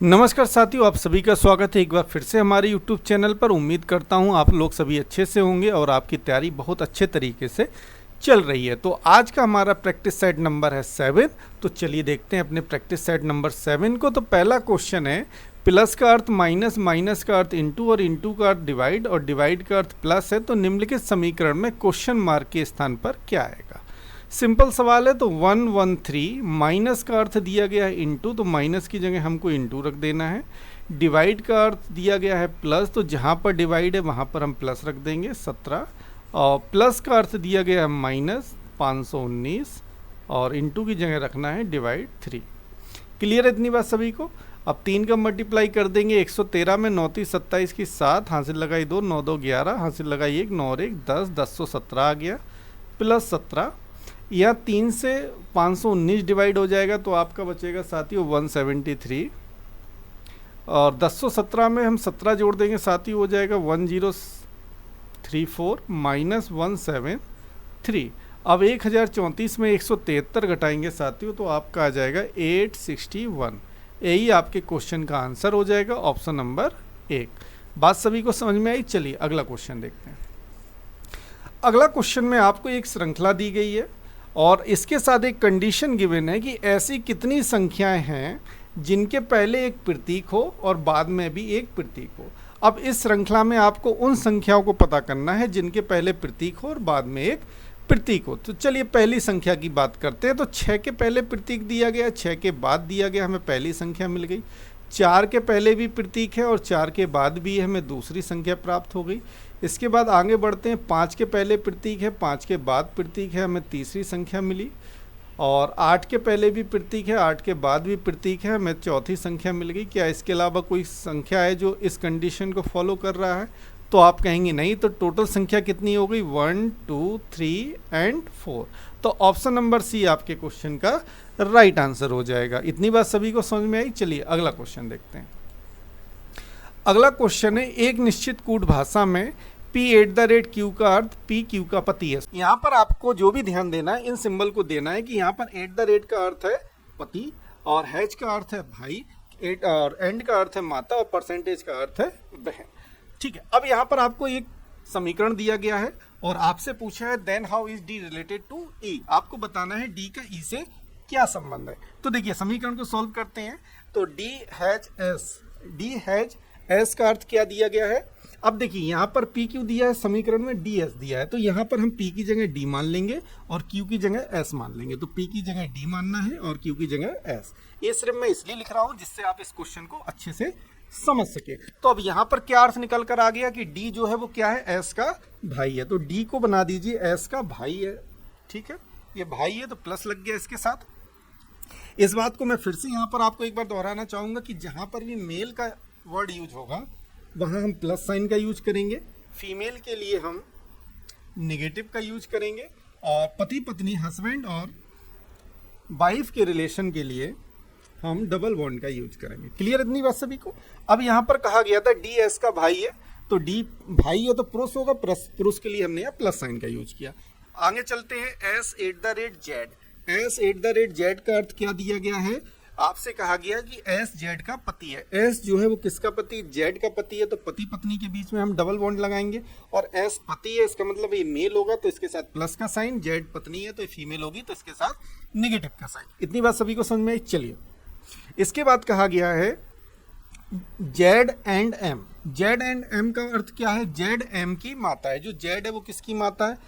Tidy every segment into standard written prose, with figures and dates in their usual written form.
नमस्कार साथियों, आप सभी का स्वागत है एक बार फिर से हमारे YouTube चैनल पर। उम्मीद करता हूं आप लोग सभी अच्छे से होंगे और आपकी तैयारी बहुत अच्छे तरीके से चल रही है। तो आज का हमारा प्रैक्टिस सेट नंबर है 7। तो चलिए देखते हैं अपने प्रैक्टिस सेट नंबर 7 को। तो पहला क्वेश्चन है, प्लस का अर्थ माइनस, माइनस का अर्थ इंटू और इंटू का अर्थ डिवाइड और डिवाइड का अर्थ प्लस है। तो निम्नलिखित समीकरण में क्वेश्चन मार्क के स्थान पर क्या आएगा। सिंपल सवाल है। तो 113 माइनस का अर्थ दिया गया है इंटू, तो माइनस की जगह हमको इंटू रख देना है। डिवाइड का अर्थ दिया गया है प्लस, तो जहाँ पर डिवाइड है वहाँ पर हम प्लस रख देंगे 17। और प्लस का अर्थ दिया गया है माइनस 519 और इंटू की जगह रखना है डिवाइड 3। क्लियर है इतनी बात सभी को। अब 3 का मल्टीप्लाई कर देंगे 113 में, 9 3 27 की 7, हासिल लगाई 2, 9 2 11, हासिल लगाई 1, 9 और 1 10, 1017 आ गया प्लस 17। या 3 से 519 डिवाइड हो जाएगा तो आपका बचेगा साथियों 173। और 1017 में हम 17 जोड़ देंगे साथियों, हो जाएगा 1034 माइनस 173। अब 1034 में 173 घटाएंगे साथियों तो आपका आ जाएगा 861। यही आपके क्वेश्चन का आंसर हो जाएगा, ऑप्शन नंबर 1। बात सभी को समझ में आई। चलिए अगला क्वेश्चन देखते हैं। अगला क्वेश्चन में आपको एक श्रृंखला दी गई है और इसके साथ एक कंडीशन गिवन है कि ऐसी कितनी संख्याएं हैं जिनके पहले एक प्रतीक हो और बाद में भी एक प्रतीक हो। अब इस श्रृंखला में आपको उन संख्याओं को पता करना है जिनके पहले प्रतीक हो और बाद में एक प्रतीक हो। तो चलिए पहली संख्या की बात करते हैं। तो 6 के पहले प्रतीक दिया गया, 6 के बाद दिया गया, हमें पहली संख्या मिल गई। 4 के पहले भी प्रतीक है और 4 के बाद भी हमें दूसरी संख्या प्राप्त हो गई। इसके बाद आगे बढ़ते हैं। 5 के पहले प्रतीक है, 5 के बाद प्रतीक है, हमें तीसरी संख्या मिली। और 8 के पहले भी प्रतीक है, 8 के बाद भी प्रतीक है, हमें चौथी संख्या मिल गई। क्या इसके अलावा कोई संख्या है जो इस कंडीशन को फॉलो कर रहा है? तो आप कहेंगे नहीं। तो टोटल संख्या कितनी हो गई? 1 2 3 एंड 4। तो ऑप्शन नंबर सी आपके क्वेश्चन का राइट आंसर हो जाएगा। इतनी बात सभी को समझ में आई। चलिए अगला क्वेश्चन देखते हैं। अगला क्वेश्चन है, एक निश्चित कूट भाषा में P@Q का अर्थ P Q का पति है। यहाँ पर आपको जो भी ध्यान देना है, इन सिंबल को देना है कि यहाँ पर @ का अर्थ है पति और हैज का अर्थ है भाई, और एंड का अर्थ है माता और परसेंटेज का अर्थ है बहन। ठीक है। अब यहाँ पर आपको एक समीकरण दिया गया है और आपसे पूछा है then how is D related to E। आपको बताना है D का E से क्या संबंध है। तो देखिए समीकरण को सॉल्व करते हैं। तो D हैज S का अर्थ क्या दिया गया है। अब देखिए यहाँ पर PQ दिया है, समीकरण में DS दिया है, तो यहाँ पर हम P की जगह D मान लेंगे और Q की जगह S मान लेंगे। तो P की जगह D मानना है और Q की जगह S। ये सिर्फ मैं इसलिए लिख रहा हूँ जिससे आप इस क्वेश्चन को अच्छे से समझ सके। तो अब यहाँ पर क्या अर्थ निकल कर आ गया कि D जो है वो क्या है? S का भाई है। तो D को बना दीजिए S का भाई है। ठीक है, ये भाई है तो प्लस लग गया इसके साथ। इस बात को मैं फिर से यहाँ पर आपको एक बार दोहराना चाहूँगा कि जहाँ पर भी मेल का वर्ड यूज होगा वहाँ हम प्लस साइन का यूज करेंगे, फीमेल के लिए हम नेगेटिव का यूज करेंगे, और पति पत्नी हस्बैंड और वाइफ के रिलेशन के लिए हम डबल बॉन्ड का यूज करेंगे। क्लियर इतनी बात सभी को। अब यहाँ पर कहा गया था डी एस का भाई है, तो डी भाई है तो पुरुष होगा, पुरुष के लिए हमने यहाँ प्लस साइन का यूज किया। आगे चलते हैं। S@Z। S@Z का अर्थ क्या दिया गया है? आपसे कहा गया कि S Z का पति है। S जो है वो किसका पति? Z का पति है। तो पति पत्नी के बीच में हम डबल बॉन्ड लगाएंगे और S पति है, इसका मतलब ये मेल होगा तो इसके साथ प्लस का साइन, Z पत्नी है तो ये फीमेल होगी तो इसके साथ नेगेटिव का साइन। इतनी बात सभी को समझ में आई। चलिए इसके बाद कहा गया है Z and M। Z and M का अर्थ क्या है? Z M की माता है। जो Z है वो किसकी माता है?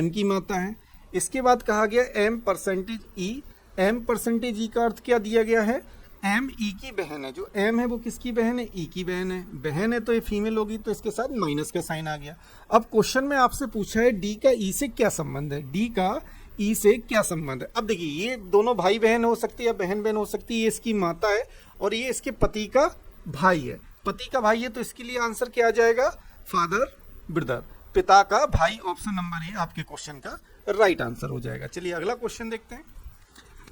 M की माता है। इसके बाद कहा गया M%E। M%E का अर्थ क्या दिया गया है? M E की बहन है। जो M है वो किसकी बहन है? E की बहन है। बहन है तो ये फीमेल होगी तो इसके साथ माइनस का साइन आ गया। अब क्वेश्चन में आपसे पूछा है D का E से क्या संबंध है? D का E से क्या संबंध है? अब देखिए ये दोनों भाई बहन हो सकती है या बहन बहन हो सकती है। ये इसकी माता है और ये इसके पति का भाई है। पति का भाई है तो इसके लिए आंसर क्या आ जाएगा? फादर ब्रदर, पिता का भाई। ऑप्शन नंबर ए आपके क्वेश्चन का राइट आंसर हो जाएगा। चलिए अगला क्वेश्चन देखते हैं।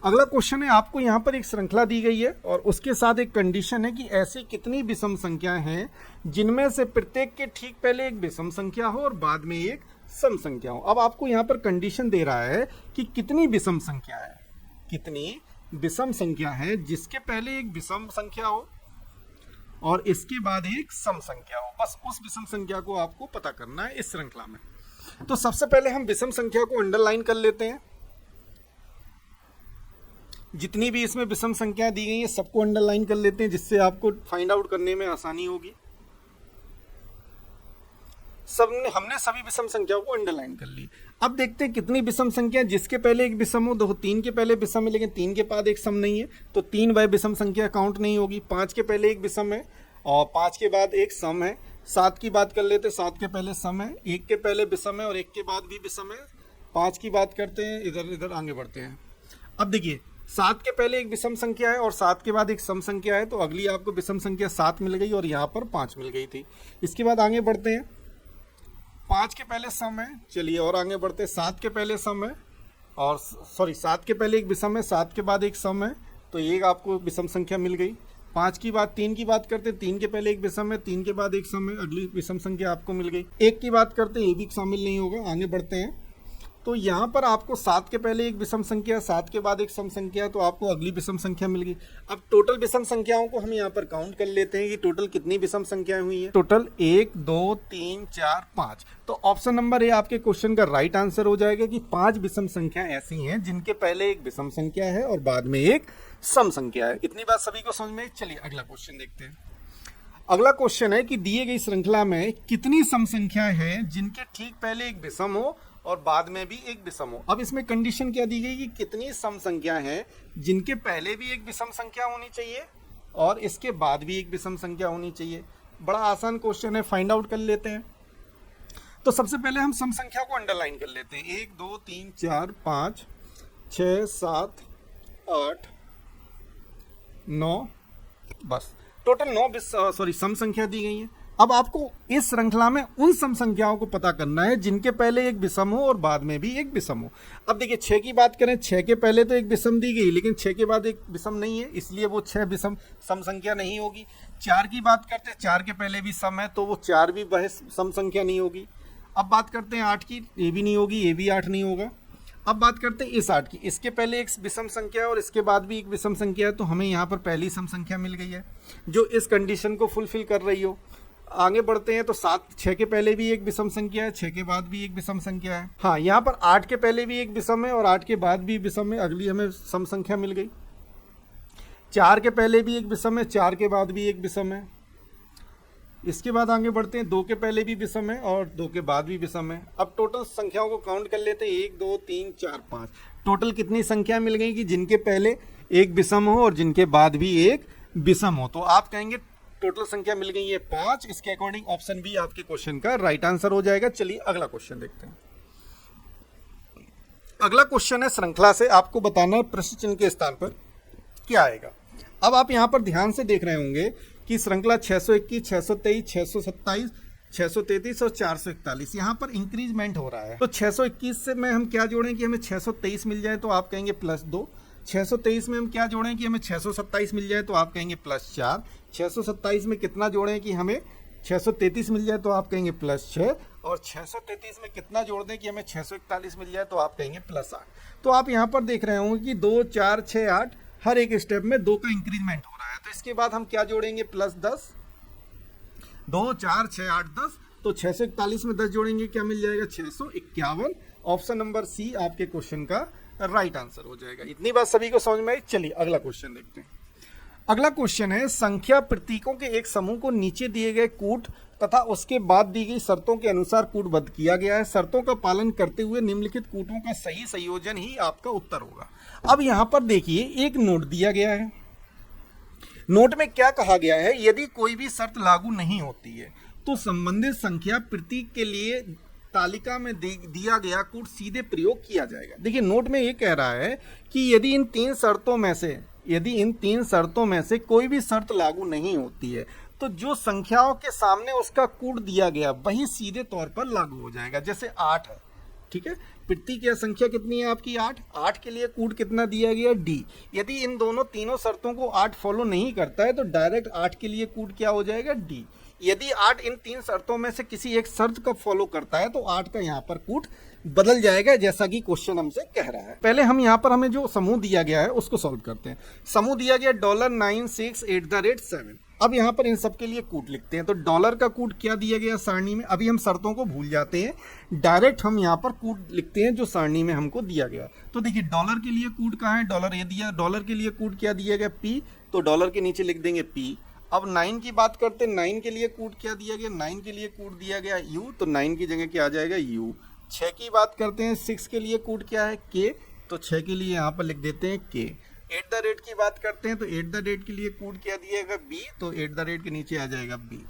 अगला क्वेश्चन है, आपको यहाँ पर एक श्रृंखला दी गई है और उसके साथ एक कंडीशन है कि ऐसी कितनी विषम संख्याएं हैं जिनमें से प्रत्येक के ठीक पहले एक विषम संख्या हो और बाद में एक सम संख्या हो। अब आपको यहाँ पर कंडीशन दे रहा है कि कितनी विषम संख्या है, कितनी विषम संख्या है जिसके पहले एक विषम संख्या हो और इसके बाद एक सम संख्या हो, बस उस विषम संख्या को आपको पता करना है इस श्रृंखला में। तो सबसे पहले हम विषम संख्या को अंडरलाइन कर लेते हैं। जितनी भी इसमें विषम संख्या दी गई है सबको अंडरलाइन कर लेते हैं, जिससे आपको फाइंड आउट करने में आसानी होगी। हमने सभी विषम संख्याओं को अंडरलाइन कर ली। अब देखते हैं कितनी विषम संख्या, जिसके पहले एक विषम हो, देखो 3 के पहले विषम है लेकिन 3 के बाद एक सम नहीं है, तो 3 वह विषम संख्या काउंट नहीं होगी। 5 के पहले एक विषम है और 5 के बाद एक सम है। 7 की बात कर लेते, 7 के पहले सम है, 1 के पहले विषम है और 1 के बाद भी विषम है। 5 की बात करते हैं, इधर इधर आगे बढ़ते हैं। अब देखिए 7 के पहले एक विषम संख्या है और 7 के बाद एक सम संख्या है, तो अगली आपको विषम संख्या 7 मिल गई और यहाँ पर 5 मिल गई थी। इसके बाद आगे बढ़ते हैं, 5 के पहले सम है, चलिए और आगे बढ़ते हैं। 7 के पहले सम है और 7 के पहले एक विषम है, 7 के बाद एक सम है, तो एक आपको विषम संख्या मिल गई। 5 की बात 3 की बात करते हैं, 3 के पहले एक विषम है, 3 के बाद एक सम है, अगली विषम संख्या आपको मिल गई। 1 की बात करते हैं, ये भी शामिल नहीं होगा, आगे बढ़ते हैं। तो यहाँ पर आपको 7 के पहले एक विषम संख्या, 7 के बाद एक सम संख्या, तो आपको अगली विषम संख्या मिल गई। अब टोटल विषम संख्याओं को हम यहाँ पर काउंट कर लेते हैं कि टोटल कितनी विषम संख्याएं हुई है। टोटल 1 2 3 4 5। तो ऑप्शन नंबर ए आपके क्वेश्चन का राइट आंसर हो जाएगा कि 5 विषम संख्या ऐसी हैं जिनके पहले एक विषम संख्या है और बाद में एक सम संख्या है। इतनी बात सभी को समझ में। चलिए अगला क्वेश्चन देखते हैं। अगला क्वेश्चन है कि दिए गई श्रृंखला में कितनी सम संख्या है जिनके ठीक पहले एक विषम हो और बाद में भी एक विषम हो। अब इसमें कंडीशन क्या दी गई कि कितनी सम संख्या है जिनके पहले भी एक विषम संख्या होनी चाहिए और इसके बाद भी एक विषम संख्या होनी चाहिए। बड़ा आसान क्वेश्चन है, फाइंड आउट कर लेते हैं। तो सबसे पहले हम सम संख्या को अंडरलाइन कर लेते हैं। 1 2 3 4 5 6 7 8 9, बस टोटल 9 सम संख्या दी गई है। अब आपको इस श्रृंखला में उन सम संख्याओं को पता करना है जिनके पहले एक विषम हो और बाद में भी एक विषम हो। अब देखिए 6 की बात करें, 6 के पहले तो एक विषम दी गई लेकिन 6 के बाद एक विषम नहीं है, इसलिए वो 6 विषम सम संख्या नहीं होगी। 4 की बात करते हैं, 4 के पहले भी सम है तो वो 4 भी वह सम संख्या नहीं होगी। अब बात करते हैं 8 की, ये भी नहीं होगी, ये भी 8 नहीं होगा। अब बात करते हैं इस 8 की, इसके पहले एक विषम संख्या है और इसके बाद भी एक विषम संख्या है, तो हमें यहाँ पर पहली सम संख्या मिल गई है जो इस कंडीशन को फुलफिल कर रही हो। आगे बढ़ते हैं तो 6 के पहले भी एक विषम संख्या है, 6 के बाद भी एक विषम संख्या है। हाँ, यहाँ पर 8 के पहले भी एक विषम है और 8 के बाद भी विषम है, अगली हमें सम संख्या मिल गई। 4 के पहले भी एक विषम है, 4 के बाद भी एक विषम है। इसके बाद आगे बढ़ते हैं, 2 के पहले भी विषम है और 2 के बाद भी विषम है। अब टोटल संख्याओं को काउंट कर लेते हैं, 1 2 3 4 5। टोटल कितनी संख्या मिल गई कि जिनके पहले एक विषम हो और जिनके बाद भी एक विषम हो। तो आप कहेंगे टोटल संख्या मिल गई है 5। इसके अकॉर्डिंग ऑप्शन बी आपके क्वेश्चन का राइट आंसर हो जाएगा। चलिए अगला क्वेश्चन देखते हैं। अगला क्वेश्चन है श्रृंखला से आपको बताना है प्रश्न चिन्ह के स्थान पर क्या आएगा। अब आप यहां पर ध्यान से देख रहे होंगे कि श्रृंखला 621, 623, 627, 633 और 441 यहाँ पर इंक्रीजमेंट हो रहा है। तो 621 से में हम क्या जोड़ें कि हमें 623 मिल जाए, तो आप कहेंगे +2। 623 में हम क्या जोड़ें कि हमें 627 मिल जाए, तो आप कहेंगे +4। 627 में कितना जोड़ें कि हमें 633 मिल जाए, तो आप कहेंगे +6। और 633 में कितना जोड़ दें कि हमें 641 मिल जाए, तो आप कहेंगे +8। तो आप यहाँ पर देख रहे होंगे कि 2 4 6 8 हर एक स्टेप में 2 का इंक्रीजमेंट हो रहा है। तो इसके बाद हम क्या जोड़ेंगे, +10। 2 4 6 8 10, तो 641 में 10 जोड़ेंगे, क्या मिल जाएगा, 651। ऑप्शन नंबर सी आपके क्वेश्चन का राइट आंसर हो जाएगा। इतनी बात सभी को समझ में आई। चलिए अगला क्वेश्चन देखते हैं। अगला क्वेश्चन है, संख्या प्रतीकों के एक समूह को नीचे दिए गए कूट तथा उसके बाद दी गई शर्तों के अनुसार कूटबद्ध किया गया है। शर्तों का पालन करते हुए निम्नलिखित कूटों का सही संयोजन ही आपका उत्तर होगा। अब यहाँ पर देखिए एक नोट दिया गया है। नोट में क्या कहा गया है, यदि कोई भी शर्त लागू नहीं होती है तो संबंधित संख्या प्रतीक के लिए तालिका में दिया गया कूट सीधे प्रयोग किया जाएगा। देखिए नोट में ये कह रहा है कि यदि इन तीन शर्तों में से कोई भी शर्त लागू नहीं होती है तो जो संख्याओं के सामने उसका कूट दिया गया वही सीधे तौर पर लागू हो जाएगा। जैसे 8 है, ठीक है, प्रतीक या संख्या कितनी है आपकी, 8 के लिए कूट कितना दिया गया, D। यदि इन तीनों शर्तों को 8 फॉलो नहीं करता है तो डायरेक्ट 8 के लिए कूट क्या हो जाएगा, D। यदि 8 इन 3 शर्तों में से किसी एक शर्त का फॉलो करता है तो 8 का यहाँ पर कूट बदल जाएगा, जैसा कि क्वेश्चन हमसे कह रहा है। पहले हम यहाँ पर हमें जो समूह दिया गया है उसको सॉल्व करते हैं। समूह दिया गया $96 @ 7। अब यहाँ पर इन सब के लिए कूट लिखते हैं। तो डॉलर का कूट क्या दिया गया सारणी में, अभी हम शर्तों को भूल जाते हैं, डायरेक्ट हम यहाँ पर कूट लिखते हैं जो सारणी में हमको दिया गया। तो देखिए डॉलर के लिए कूट कहाँ है, डॉलर ये दिया, डॉलर के लिए कूट क्या दिया गया, पी, तो डॉलर के नीचे लिख देंगे पी। अब 9 की बात करते हैं, 9 के लिए कूट क्या दिया गया, 9 के लिए कूट दिया गया यू, तो 9 की जगह क्या आ जाएगा यू। 6 की बात करते हैं, 6 के लिए कूट क्या है के, तो 6 के लिए यहाँ पर लिख देते हैं के। एट द रेट की बात करते हैं, तो एट द रेट के लिए कूट क्या दिएगा बी, तो एट द रेट के नीचे आ जाएगा बी।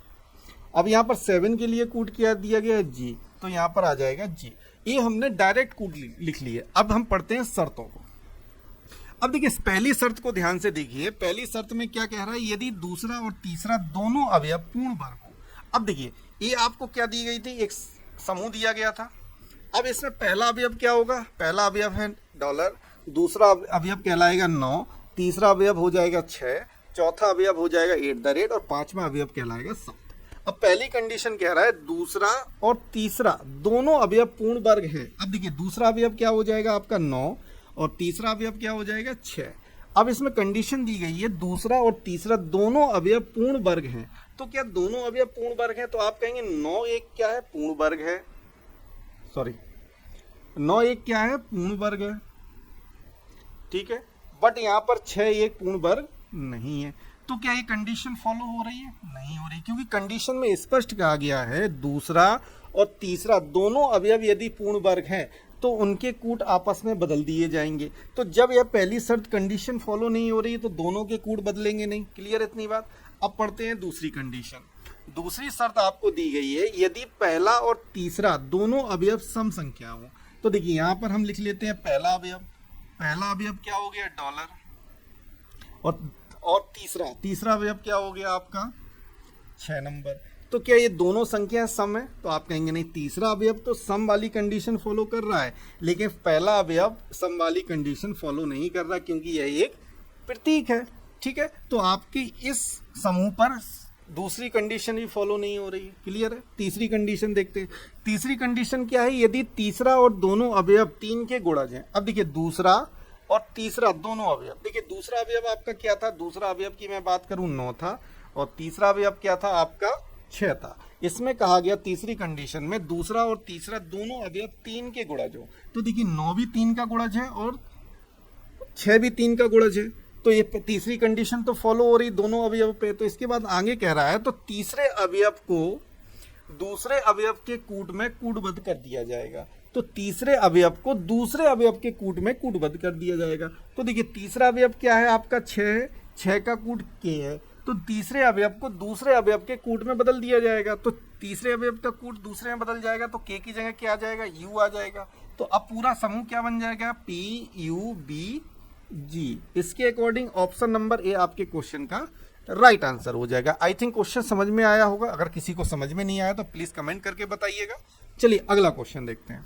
अब यहाँ पर 7 के लिए कूट क्या दिया गया है जी, तो यहाँ पर आ जाएगा जी। ये हमने डायरेक्ट कूट लिख लिए। अब हम पढ़ते हैं शर्तों को। अब देखिए पहली शर्त को ध्यान से देखिए, पहली शर्त में क्या कह रहा है, यदि दूसरा और तीसरा दोनों अवयव पूर्ण वर्ग हो। अब देखिए ये आपको क्या दी गई थी, एक समूह दिया गया था। अब इसमें पहला अवयव क्या होगा, पहला अवयव है डॉलर, दूसरा अवयव कहलाएगा 9, तीसरा अवयव हो जाएगा 6, चौथा अवयव हो जाएगा एट द रेट, और पांचवा अवयव कहलाएगा 7। अब पहली कंडीशन कह रहा है दूसरा और तीसरा दोनों अवयव पूर्ण वर्ग है। अब देखिए दूसरा अवयव क्या हो जाएगा आपका 9, और तीसरा अवयव क्या हो जाएगा 6। अब इसमें कंडीशन दी गई है दूसरा और तीसरा दोनों अवयव पूर्ण वर्ग हैं। तो क्या दोनों अवयव पूर्ण वर्ग हैं, तो आप कहेंगे 9 एक क्या है, पूर्ण वर्ग है, सॉरी 9 एक क्या है, पूर्ण वर्ग है, ठीक है। बट यहाँ पर 6 एक पूर्ण वर्ग नहीं है। तो क्या ये कंडीशन फॉलो हो रही है, नहीं हो रही, क्योंकि कंडीशन में स्पष्ट कहा गया है दूसरा और तीसरा दोनों अवयव यदि पूर्ण वर्ग हैं तो उनके कूट आपस में बदल दिए जाएंगे। तो जब यह पहली शर्त कंडीशन फॉलो नहीं हो रही है तो दोनों के कूट बदलेंगे नहीं। क्लियर इतनी बात। अब पढ़ते हैं दूसरी कंडीशन। दूसरी शर्त आपको दी गई है, यदि पहला और तीसरा दोनों अवयव सम संख्या हो। तो देखिए यहाँ पर हम लिख लेते हैं पहला अवयव क्या हो गया डॉलर, और तीसरा अवयव क्या हो गया आपका 6 नंबर। तो क्या ये दोनों संख्या सम है, तो आप कहेंगे नहीं, तीसरा अवयव तो सम वाली कंडीशन फॉलो कर रहा है, लेकिन पहला अवयव सम वाली कंडीशन फॉलो नहीं कर रहा, क्योंकि यह एक प्रतीक है, ठीक है। तो आपकी इस समूह पर दूसरी कंडीशन भी फॉलो नहीं हो रही है। क्लियर है। तीसरी कंडीशन देखते हैं। तीसरी कंडीशन क्या है, यदि तीसरा और दोनों अवयव 3 के गुणज हैं। अब देखिए दूसरा और तीसरा दोनों अवयव, देखिए दूसरा अवयव आपका क्या था, दूसरा अवयव की मैं बात करूं 9 था, और तीसरा अवयव क्या था आपका 6 था। इसमें कहा गया तीसरी कंडीशन में दूसरा और तीसरा दोनों अवयव 3 के गुणज हो। तो देखिए 9 भी 3 का गुणज है और 6 भी 3 का गुणज है, तो ये तीसरी कंडीशन तो फॉलो हो रही दोनों अवयव पे। तो इसके बाद आगे कह रहा है, तो तीसरे अवयव को दूसरे अवयव के कूट में कूटबद्ध कर दिया जाएगा। तो तीसरे अवयव को दूसरे अवयव के कूट में कूटबद्ध कर दिया जाएगा। तो देखिए तीसरा अवयव क्या है आपका 6 है, 6 का कूट के है, तो तीसरे अवयव को दूसरे अवयव के कूट में बदल दिया जाएगा। तो तीसरे अवयव का कूट दूसरे में बदल जाएगा, तो के की जगह क्या आ जाएगा, यू आ जाएगा। तो अब पूरा समूह क्या बन जाएगा, पी यू बी जी। इसके अकॉर्डिंग ऑप्शन नंबर ए आपके क्वेश्चन का राइट आंसर हो जाएगा। आई थिंक क्वेश्चन समझ में आया होगा। अगर किसी को समझ में नहीं आया तो प्लीज कमेंट करके बताइएगा। चलिए अगला क्वेश्चन देखते हैं।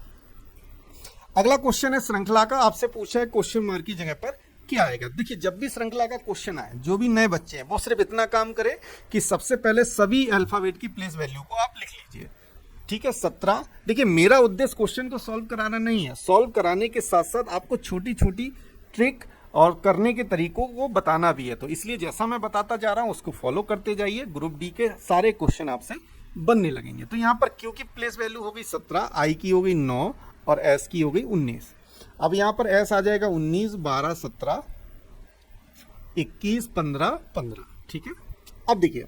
अगला क्वेश्चन है श्रृंखला का। आपसे पूछा है क्वेश्चन मार्क की जगह पर क्या आएगा। देखिए जब भी श्रृंखला का क्वेश्चन आए, जो भी नए बच्चे हैं वो सिर्फ इतना काम करें कि सबसे पहले सभी अल्फाबेट की प्लेस वैल्यू को आप लिख लीजिए, ठीक है। 17। देखिए मेरा उद्देश्य क्वेश्चन को सॉल्व कराना नहीं है, सॉल्व कराने के साथ साथ आपको छोटी छोटी ट्रिक और करने के तरीकों को बताना भी है। तो इसलिए जैसा मैं बताता जा रहा हूं उसको फॉलो करते जाइए। ग्रुप डी के सारे क्वेश्चन आपसे बनने लगेंगे। तो यहाँ पर क्यू की प्लेस वैल्यू होगी 17, आई की होगी 9 और एस की होगी 19। अब यहाँ पर एस आ जाएगा 19, 12, 17, 21, 15, 15, ठीक है। अब देखिए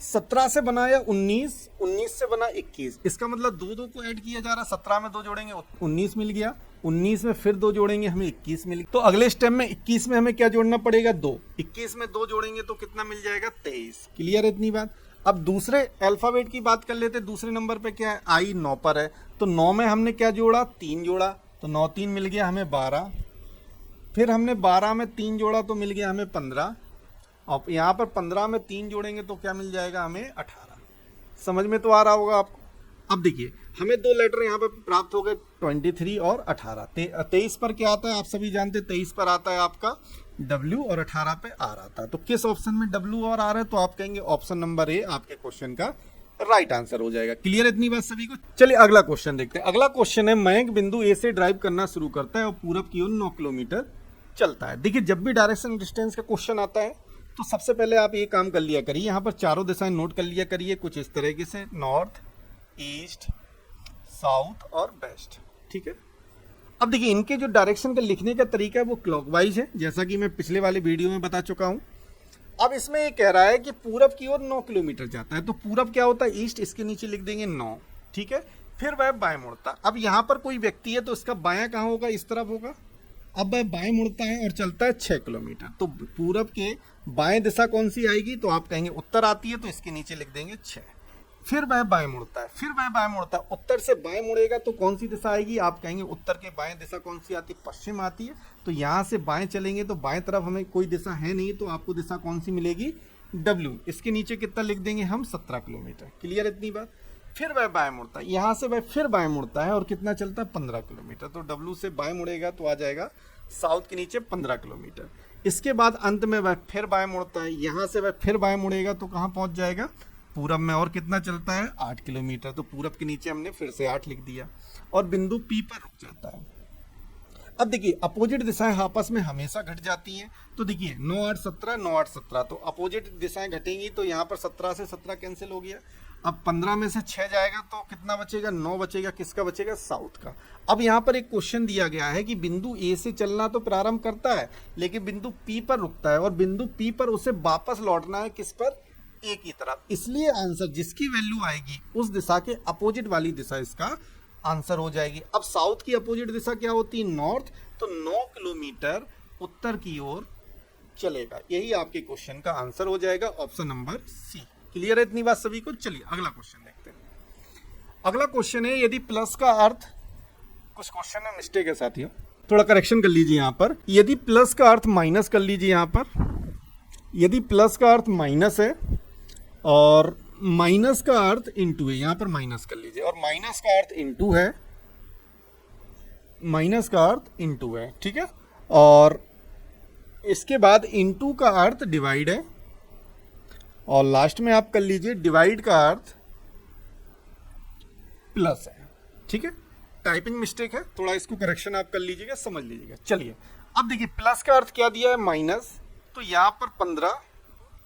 17 से बनाया 19, 19 से बना 21, इसका मतलब 2 को ऐड किया जा रहा है। 17 में 2 जोड़ेंगे 19 मिल गया, 19 में फिर 2 जोड़ेंगे हमें 21 मिल गया। तो अगले स्टेप में 21 में हमें क्या जोड़ना पड़ेगा, 2। 21 में 2 जोड़ेंगे तो कितना मिल जाएगा, 23। क्लियर है इतनी बात। अब दूसरे अल्फाबेट की बात कर लेते। दूसरे नंबर पे क्या है, आई 9 पर है, तो 9 में हमने क्या जोड़ा, 3 जोड़ा, तो 9 3 मिल गया हमें 12। फिर हमने 12 में 3 जोड़ा तो मिल गया हमें 15, और यहाँ पर 15 में 3 जोड़ेंगे तो क्या मिल जाएगा हमें 18। समझ में तो आ रहा होगा आपको। अब देखिए हमें 2 लेटर यहाँ पर प्राप्त हो गए, 23 और 18। 23 पर क्या आता है आप सभी जानते हैं, 23 पर आता है आपका W और 18 पे R आता है। तो किस ऑप्शन में W और R है, तो आप कहेंगे ऑप्शन नंबर ए आपके क्वेश्चन का राइट आंसर हो जाएगा। क्लियर इतनी बात सभी को। चलिए अगला क्वेश्चन देखते हैं। अगला क्वेश्चन है, मयंक बिंदु ए से ड्राइव करना शुरू करता है और पूरब की ओर 9 किलोमीटर चलता है। देखिए जब भी डायरेक्शन डिस्टेंस का क्वेश्चन आता है तो सबसे पहले आप ये काम कर लिया करिए, यहाँ पर चारों दिशाएं नोट कर लिया करिए कुछ इस तरीके से, नॉर्थ, ईस्ट, साउथ और वेस्ट। ठीक है, अब देखिए इनके जो डायरेक्शन का लिखने का तरीका है वो क्लॉकवाइज है, जैसा कि मैं पिछले वाले वीडियो में बता चुका हूँ। अब इसमें ये कह रहा है कि पूरब की ओर 9 किलोमीटर जाता है, तो पूरब क्या होता है, ईस्ट, इसके नीचे लिख देंगे 9। ठीक है, फिर वह बाएं मुड़ता है। अब यहाँ पर कोई व्यक्ति है तो इसका बायां कहाँ होगा, इस तरफ होगा। अब वह बाएं मुड़ता है और चलता है 6 किलोमीटर, तो पूरब के बाएं दिशा कौन सी आएगी, तो आप कहेंगे उत्तर आती है, तो इसके नीचे लिख देंगे 6। फिर वह बाएं मुड़ता है, फिर वह बाएं मुड़ता है, उत्तर से बाएं मुड़ेगा तो कौन सी दिशा आएगी, आप कहेंगे उत्तर के बाएं दिशा कौन सी आती है, पश्चिम आती है। तो यहाँ से बाएं चलेंगे तो बाएं तरफ हमें कोई दिशा है नहीं, तो आपको दिशा कौन सी मिलेगी, W। इसके नीचे कितना लिख देंगे हम, 17 किलोमीटर। क्लियर इतनी बात। फिर वह बाएं मुड़ता है, यहाँ से वह फिर बाएं मुड़ता है और कितना चलता है, 15 किलोमीटर। तो W से बाएं मुड़ेगा तो आ जाएगा साउथ के नीचे 15 किलोमीटर। इसके बाद अंत में वह फिर बाएं मुड़ता है, यहाँ से वह फिर बाएं मुड़ेगा तो कहाँ पहुँच जाएगा, पूरब में, और कितना चलता है, 8 किलोमीटर। तो पूरब के नीचे हमने फिर से 8 लिख दिया और बिंदु P पर रुक जाता है। अब देखिए अपोजिट दिशाएं आपस में हमेशा घट जाती हैं, तो देखिए 9 8 17, 9 8 17, तो अपोजिट दिशाएं घटेंगी, तो यहाँ पर 17 से 17 कैंसिल हो गया। अब 15 में से 6 जाएगा तो कितना बचेगा, 9 बचेगा, किसका बचेगा, साउथ का। अब यहाँ पर एक क्वेश्चन दिया गया है कि बिंदु ए से चलना तो प्रारंभ करता है लेकिन बिंदु P पर रुकता है, और बिंदु P पर उसे वापस लौटना है किस पर, ए की तरफ। इसलिए आंसर जिसकी वैल्यू आएगी उस दिशा के अपोजिट वाली दिशा इसका आंसर हो जाएगी। अब साउथ की अपोजिट दिशा क्या होती है, नॉर्थ, तो 9 किलोमीटर उत्तर की ओर चलेगा। यही आपके क्वेश्चन का आंसर हो जाएगा, ऑप्शन नंबर सी। क्लियर है इतनी बात सभी को। चलिए अगला क्वेश्चन देखते हैं। अगला क्वेश्चन है, यदि प्लस का अर्थ, कुछ क्वेश्चन में मिस्टेक है साथियों, थोड़ा करेक्शन कर लीजिए यहाँ पर। यदि प्लस का अर्थ माइनस कर लीजिए यहाँ पर, यदि प्लस का अर्थ माइनस है और माइनस का अर्थ इनटू है, यहां पर माइनस कर लीजिए, और माइनस का अर्थ इनटू है, माइनस का अर्थ इनटू है। ठीक है, और इसके बाद इनटू का अर्थ डिवाइड है, और लास्ट में आप कर लीजिए डिवाइड का अर्थ प्लस है। ठीक है, टाइपिंग मिस्टेक है, थोड़ा इसको करेक्शन आप कर लीजिएगा, समझ लीजिएगा। चलिए अब देखिए प्लस का अर्थ क्या दिया है, माइनस, तो यहां पर 15,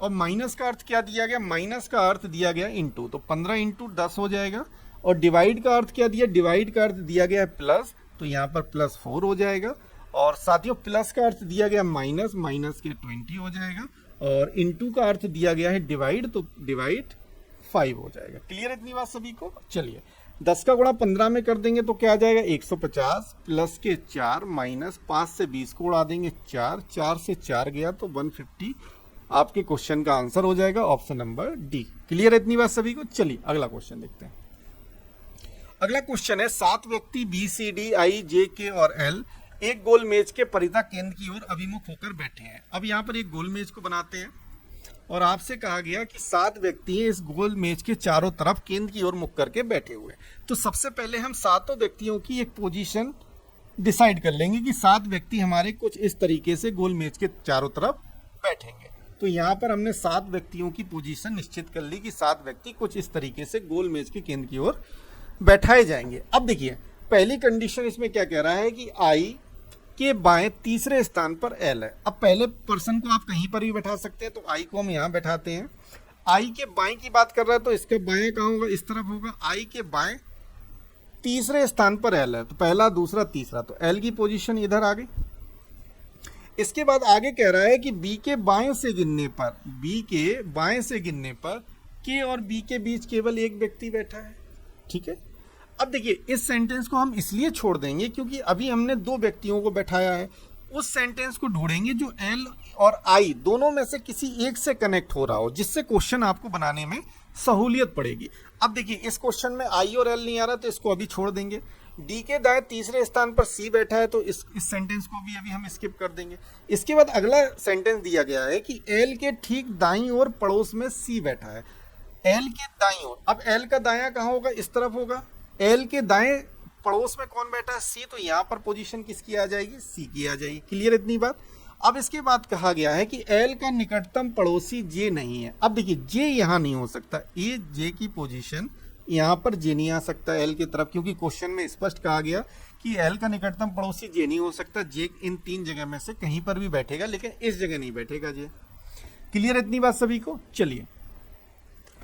और माइनस का अर्थ क्या दिया गया, माइनस का अर्थ दिया गया इनटू, तो 15 इंटू 10 हो जाएगा। और डिवाइड का अर्थ क्या दिया, डिवाइड का अर्थ दिया गया है प्लस, तो यहाँ पर +4 हो जाएगा। और साथियों प्लस का अर्थ दिया गया माइनस, माइनस के 20 हो जाएगा, और इनटू का अर्थ दिया गया है डिवाइड, तो डिवाइड 5 हो जाएगा। क्लियर इतनी बात सभी को। चलिए 10 का गुणा 15 में कर देंगे तो क्या आ जाएगा, 150, प्लस के 4, माइनस 5 से 20 को उड़ा देंगे 4, 4 से 4 गया तो 150। आपके क्वेश्चन का आंसर हो जाएगा ऑप्शन नंबर डी। क्लियर है इतनी बात सभी को। चलिए अगला क्वेश्चन देखते हैं। अगला क्वेश्चन है, 7 व्यक्ति बी, सी, डी, आई, जे, के और एल एक गोल मेज के परिधा केंद्र की ओर अभिमुख होकर बैठे हैं। अब यहाँ पर एक गोल मेज को बनाते हैं और आपसे कहा गया कि 7 व्यक्ति हैं इस गोल मेज के चारों तरफ केंद्र की ओर मुख करके बैठे हुए। तो सबसे पहले हम 7 व्यक्तियों की एक पोजीशन डिसाइड कर लेंगे कि 7 व्यक्ति हमारे कुछ इस तरीके से गोल मेज के चारों तरफ बैठेंगे। तो यहाँ पर हमने 7 व्यक्तियों की पोजीशन निश्चित कर ली कि 7 व्यक्ति कुछ इस तरीके से गोल मेज के केंद्र की ओर बैठाए जाएंगे। अब देखिए पहली कंडीशन इसमें क्या कह रहा है कि आई के बाएं तीसरे स्थान पर एल है। अब पहले पर्सन को आप कहीं पर भी बैठा सकते हैं, तो आई को हम यहाँ बैठाते हैं। आई के बाएं की बात कर रहा है तो इसका बाएं कहाँ होगा, इस तरफ होगा। आई के बाएं तीसरे स्थान पर एल है, तो पहला, दूसरा, तीसरा, तो एल की पोजीशन इधर आ गई। इसके बाद आगे कह रहा है कि बी के बाएं से गिनने पर, बी के बाएं से गिनने पर के और बी के बीच केवल एक व्यक्ति बैठा है। ठीक है, अब देखिए इस सेंटेंस को हम इसलिए छोड़ देंगे क्योंकि अभी हमने 2 व्यक्तियों को बैठाया है। उस सेंटेंस को ढूंढेंगे जो एल और आई दोनों में से किसी एक से कनेक्ट हो रहा हो, जिससे क्वेश्चन आपको बनाने में सहूलियत पड़ेगी। अब देखिए इस क्वेश्चन में आई और एल नहीं आ रहा तो इसको अभी छोड़ देंगे। डी के दाएं तीसरे स्थान पर सी बैठा है तो इस सेंटेंस को भी अभी हम स्किप कर देंगे। इसके बाद अगला सेंटेंस दिया गया है कि एल के ठीक दाईं ओर पड़ोस में सी बैठा है। एल के दाईं ओर, अब एल का दायां कहाँ होगा, इस तरफ होगा। एल के दाएं पड़ोस में कौन बैठा है, सी, तो यहाँ पर पोजीशन किसकी आ जाएगी, सी की आ जाएगी। क्लियर इतनी बात। अब इसके बाद कहा गया है कि एल का निकटतम पड़ोसी जे नहीं है। अब देखिए जे यहाँ नहीं हो सकता, ये जे की पोजीशन यहाँ पर जे नहीं आ सकता एल की तरफ, क्योंकि क्वेश्चन में स्पष्ट कहा गया कि एल का निकटतम पड़ोसी जे नहीं हो सकता। जे इन 3 जगह में से कहीं पर भी बैठेगा, लेकिन इस जगह नहीं बैठेगा जे। क्लियर इतनी बात सभी को? चलिए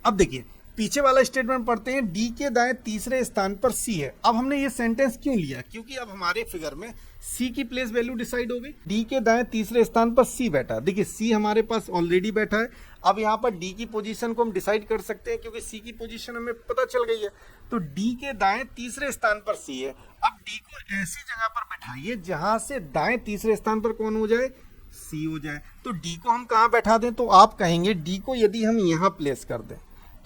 अब देखिए पीछे वाला स्टेटमेंट पढ़ते हैं, डी के दाएं तीसरे स्थान पर सी है। अब हमने ये सेंटेंस क्यों लिया? क्योंकि अब हमारे फिगर में सी की प्लेस वैल्यू डिसाइड हो गई। डी के दाएं तीसरे स्थान पर सी बैठा, देखिए सी हमारे पास ऑलरेडी बैठा है। अब यहाँ पर डी की पोजीशन को हम डिसाइड कर सकते हैं क्योंकि सी की पोजीशन हमें पता चल गई है। तो डी के दाएं तीसरे स्थान पर सी है। अब डी को ऐसी जगह पर बैठाइए जहां से दाएं तीसरे स्थान पर कौन हो जाए? सी हो जाए। तो डी को हम कहाँ बैठा दें? तो आप कहेंगे डी को यदि हम यहाँ प्लेस कर दें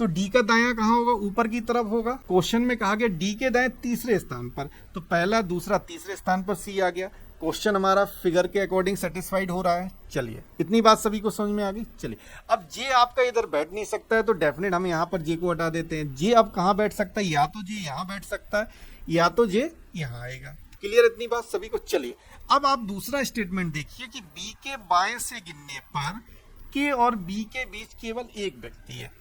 तो डी का दायां कहाँ होगा? ऊपर की तरफ होगा। क्वेश्चन में कहा गया डी के दाएं तीसरे स्थान पर, तो पहला दूसरा तीसरे स्थान पर सी आ गया। क्वेश्चन हमारा फिगर के अकॉर्डिंग सेटिस्फाइड हो रहा है। चलिए इतनी बात सभी को समझ में आ गई। चलिए अब जे आपका इधर बैठ नहीं सकता है तो डेफिनेट हम यहाँ पर जे को हटा देते हैं। जे अब कहाँ बैठ सकता है? या तो जे यहाँ बैठ सकता है या तो जे यहाँ आएगा। क्लियर इतनी बात सभी को? चलिए अब आप दूसरा स्टेटमेंट देखिए कि बी के बाएं से गिनने पर के और बी के बीच केवल एक व्यक्ति है।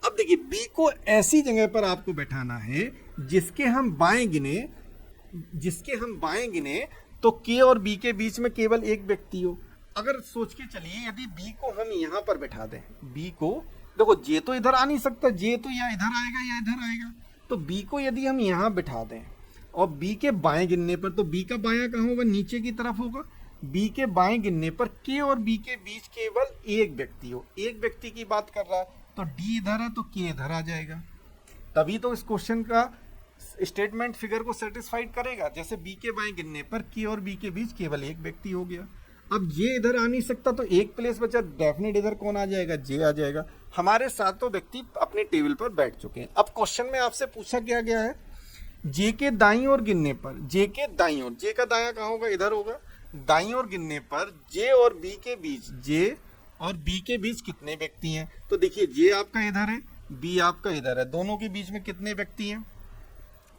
अब देखिए बी को ऐसी जगह पर आपको बैठाना है जिसके हम बाएं गिने तो के और बी के बीच में केवल एक व्यक्ति हो। अगर सोच के चलिए यदि बी को हम यहां पर बैठा दें, बी को देखो जे तो इधर आ नहीं सकता, जे तो या इधर आएगा या इधर आएगा। तो बी को यदि हम यहां बैठा दें और बी के बाएं गिनने पर, तो बी का बायां कहाँ होगा? नीचे की तरफ होगा। बी के बाएं गिनने पर के और बी के बीच केवल एक व्यक्ति हो। एक व्यक्ति की बात कर रहा है तो डी इधर है तो के इधर आ जाएगा। तभी तो इस क्वेश्चन का स्टेटमेंट फिगर को सेटिस्फाइड करेगा। जैसे बी के बाएं गिनने पर के और बी के बीच केवल एक व्यक्ति हो गया। अब जे इधर आ नहीं सकता तो एक प्लेस बचा, डेफिनेट इधर कौन आ जाएगा? जे आ जाएगा। हमारे सातों व्यक्ति अपने टेबल पर बैठ चुके हैं। अब क्वेश्चन में आपसे पूछा क्या गया है? जे के दाईं ओर गिनने पर, जे के दाईं ओर, जे का दायां कहाँ होगा? इधर होगा। दाईं ओर गिनने पर जे और बी के बीच, जे और बी के बीच कितने व्यक्ति हैं? तो देखिए जे आपका इधर है, बी आपका इधर है, दोनों के बीच में कितने व्यक्ति हैं?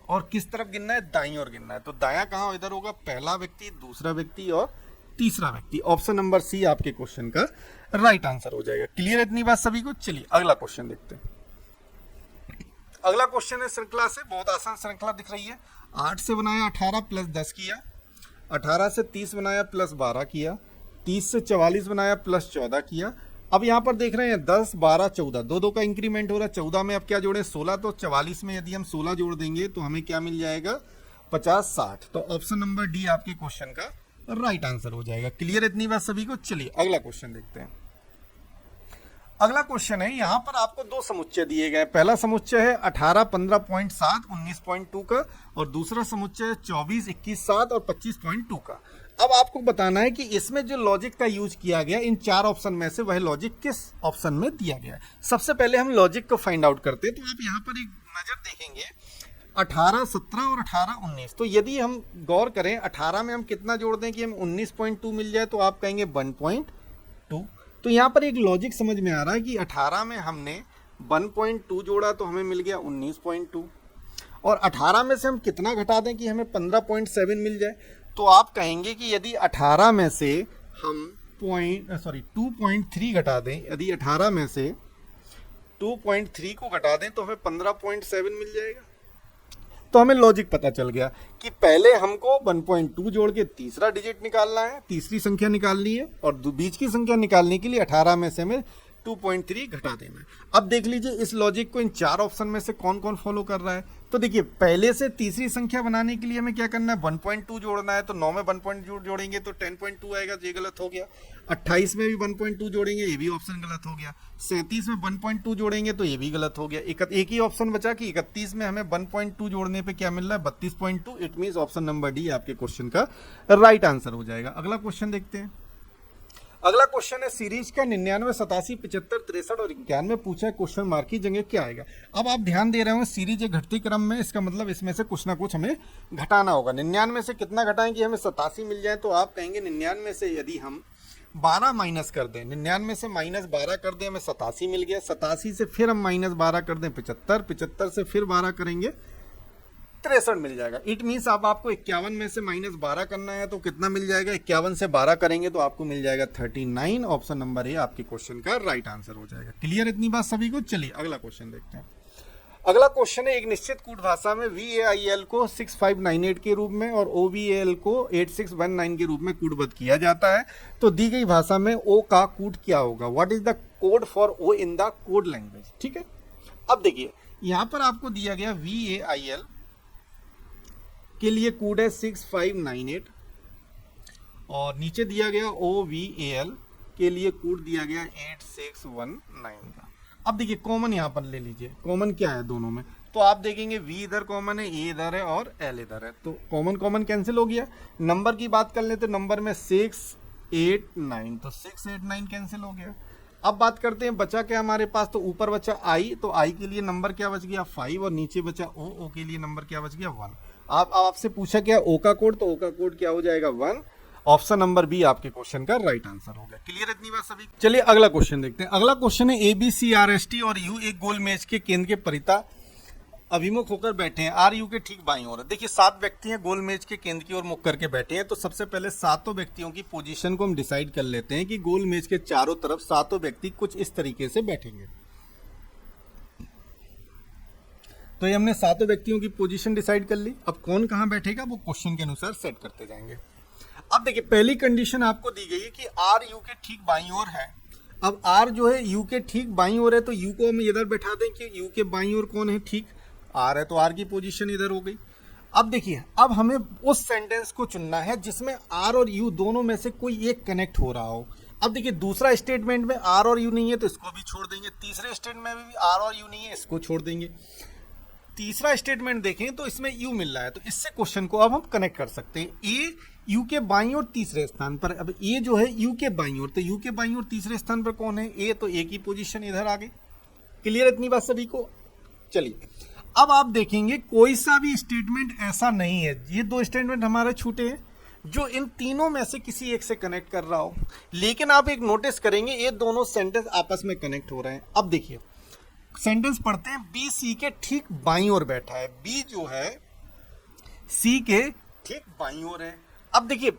और किस तरफ गिनना है? दाईं ओर गिनना है। तो दायां कहाँ इधर होगा? पहला व्यक्ति, दूसरा व्यक्ति और तीसरा व्यक्ति। ऑप्शन नंबर सी आपके क्वेश्चन का राइट आंसर हो जाएगा। क्लियर इतनी बात सभी को? चलिए अगला क्वेश्चन देखते हैं। अगला क्वेश्चन है श्रृंखला से, बहुत आसान श्रृंखला दिख रही है। 8 से बनाया 18 प्लस 10 किया, 18 से 30 बनाया प्लस 12 किया, 30 से 44 बनाया प्लस 14 किया। अब यहाँ पर देख रहे हैं 10, 12, 14, दो का इंक्रीमेंट हो रहा है। 14 में अब क्या जोड़े? 16। तो 44 में यदि हम 16 जोड़ देंगे तो हमें क्या मिल जाएगा? 50, 60। तो ऑप्शन नंबर डी आपके क्वेश्चन का राइट आंसर हो जाएगा। क्लियर इतनी बात सभी को? चलिए अगला क्वेश्चन देखते हैं। अगला क्वेश्चन है, यहाँ पर आपको दो समुच्चय दिए गए। पहला समुच्चय है 18, 15.7, 19.2 का, और दूसरा समुच्चय है 24, 21, 7 और 25.2 का। अब आपको बताना है कि इसमें जो लॉजिक का यूज किया गया इन चार ऑप्शन में से वह लॉजिक किस ऑप्शन में दिया गया है। सबसे पहले हम लॉजिक को फाइंड आउट करते हैं। तो आप यहाँ पर एक नजर देखेंगे 18, 17 और 18, 19। तो यदि हम गौर करें 18 में हम कितना जोड़ दें कि हमें 19.2 मिल जाए, तो आप कहेंगे 1.2। तो यहाँ पर एक लॉजिक समझ में आ रहा है कि 18 में हमने 1.2 जोड़ा तो हमें मिल गया 19.2, और 18 में से हम कितना घटा दें कि हमें 15.7 मिल जाए। तो आप कहेंगे कि यदि 18 में से हम 2.3 घटा दें, यदि 18 में से 2.3 को घटा दें तो हमें 15.7 मिल जाएगा। तो हमें लॉजिक पता चल गया कि पहले हमको 1.2 जोड़ के तीसरा डिजिट निकालना है, तीसरी संख्या निकालनी है, और बीच की संख्या निकालने के लिए 18 में से हमें 2.3 घटा देना है। अब देख लीजिए इस लॉजिक को इन चार ऑप्शन में से कौन कौन फॉलो कर रहा है। तो देखिए पहले से तीसरी संख्या बनाने के लिए हमें क्या करना है? 1.2 जोड़ना है। तो 9 में 1.2 जोड़ेंगे तो 10.2 आएगा, तो ये गलत हो गया। 28 में भी 1.2 जोड़ेंगे, ये भी ऑप्शन गलत हो गया। 37 में 1.2 जोड़ेंगे तो ये भी गलत हो गया। एक ही ऑप्शन बचा कि 31 में हमें 1.2 जोड़ने पे क्या मिल रहा है? 32.2। It means option number D आपके क्वेश्चन का राइट आंसर हो जाएगा। अगला क्वेश्चन देखते हैं। अगला क्वेश्चन है सीरीज का 99, 87, 75, 63 और 91 पूछा है। क्वेश्चन मार्क की जगह क्या आएगा? अब आप ध्यान दे रहे हो सीरीज एक घटते क्रम में, इसका मतलब इसमें से कुछ ना कुछ हमें घटाना होगा। 99 से कितना घटाएं कि हमें 87 मिल जाए? तो आप कहेंगे 99 से यदि हम 12 माइनस कर दें, 99 से माइनस 12 कर दें, हमें 87 मिल गया। 87 से फिर हम माइनस 12 कर दें 75, 75 से फिर 12 करेंगे 63 मिल जाएगा। इट मीन्स अब आपको 51 में से माइनस 12 करना है तो कितना मिल जाएगा? 51 से 12 करेंगे तो आपको मिल जाएगा 39। ऑप्शन नंबर ए आपके क्वेश्चन का राइट आंसर हो जाएगा। क्लियर इतनी बात सभी को? चलिए अगला क्वेश्चन देखते हैं। अगला क्वेश्चन है, एक निश्चित कूट भाषा में VAIL को 6598 के रूप में और OVAL को 8619 के रूप में कूटबद्ध किया जाता है। तो दी गई भाषा में O का कूट क्या होगा? What is the code for O in the code language? ठीक है, अब देखिए यहां पर आपको दिया गया VAIL के लिए कोड है 6598 और नीचे दिया गया OVAL के लिए कोड दिया गया 8619 का। अब देखिए कॉमन यहाँ पर ले लीजिए, कॉमन क्या है दोनों में? तो आप देखेंगे V इधर कॉमन है, A इधर है और L इधर है, तो कॉमन कॉमन कैंसिल हो गया। नंबर की बात कर ले तो नंबर में 689, तो 689 कैंसिल हो गया। अब बात करते हैं बचा क्या हमारे पास, तो ऊपर बचा I, तो I के लिए नंबर क्या बच गया 5 और नीचे बचा O के लिए नंबर क्या बच गया 1। आपसे पूछा क्या O का कोड, तो O का कोड क्या हो जाएगा 1। ऑप्शन नंबर बी आपके क्वेश्चन का राइट आंसर हो गया। क्लियर इतनी बात सभी? चलिए अगला क्वेश्चन देखते हैं। अगला क्वेश्चन है ABCRST और U एक गोल मेज के केंद्र के परिता अभिमुख होकर बैठे हैं, R U के ठीक बाईं ओर है। देखिए 7 व्यक्ति हैं, गोल मेज के केंद्र की ओर मुख करके बैठे हैं। तो सबसे पहले सातों व्यक्तियों की पोजीशन को हम डिसाइड कर लेते हैं कि गोल मेज के चारों तरफ सातों व्यक्ति कुछ इस तरीके से बैठेंगे। तो ये हमने सातों व्यक्तियों की पोजीशन डिसाइड कर ली। अब कौन कहाँ बैठेगा वो क्वेश्चन के अनुसार सेट करते जाएंगे। अब देखिए पहली कंडीशन आपको दी गई है कि R U के ठीक बाईं ओर है। अब R जो है U के ठीक बाईं ओर है, तो U को हम इधर बैठा दें कि U के बाईं ओर कौन है, ठीक R है, तो R की पोजीशन इधर हो गई। अब देखिए अब हमें उस सेंटेंस को चुनना है जिसमें R और U दोनों में से कोई एक कनेक्ट हो रहा हो। अब देखिए दूसरा स्टेटमेंट में R और U नहीं है तो इसको भी छोड़ देंगे, तीसरे स्टेटमेंट में भी R और U नहीं है, इसको छोड़ देंगे। तीसरा स्टेटमेंट देखें तो इसमें U मिल रहा है, तो इससे क्वेश्चन को अब हम कनेक्ट कर सकते हैं। A U के बाईं ओर तीसरे स्थान पर, अब A जो है U के बाईं ओर, तो U के बाईं ओर तीसरे स्थान पर कौन है, A, तो A की पोजीशन इधर आ गई। क्लियर इतनी बात सभी को? चलिए अब आप देखेंगे कोई सा भी स्टेटमेंट ऐसा नहीं है, ये दो स्टेटमेंट हमारे छूटे हैं जो इन तीनों में से किसी एक से कनेक्ट कर रहा हो। लेकिन आप एक नोटिस करेंगे ये दोनों सेंटेंस आपस में कनेक्ट हो रहे हैं। अब देखिए सेंटेंस पढ़ते हैं, B C के ठीक बाईं ओर बैठा है, B जो है C के ठीक बाईं ओर है। अब देखिए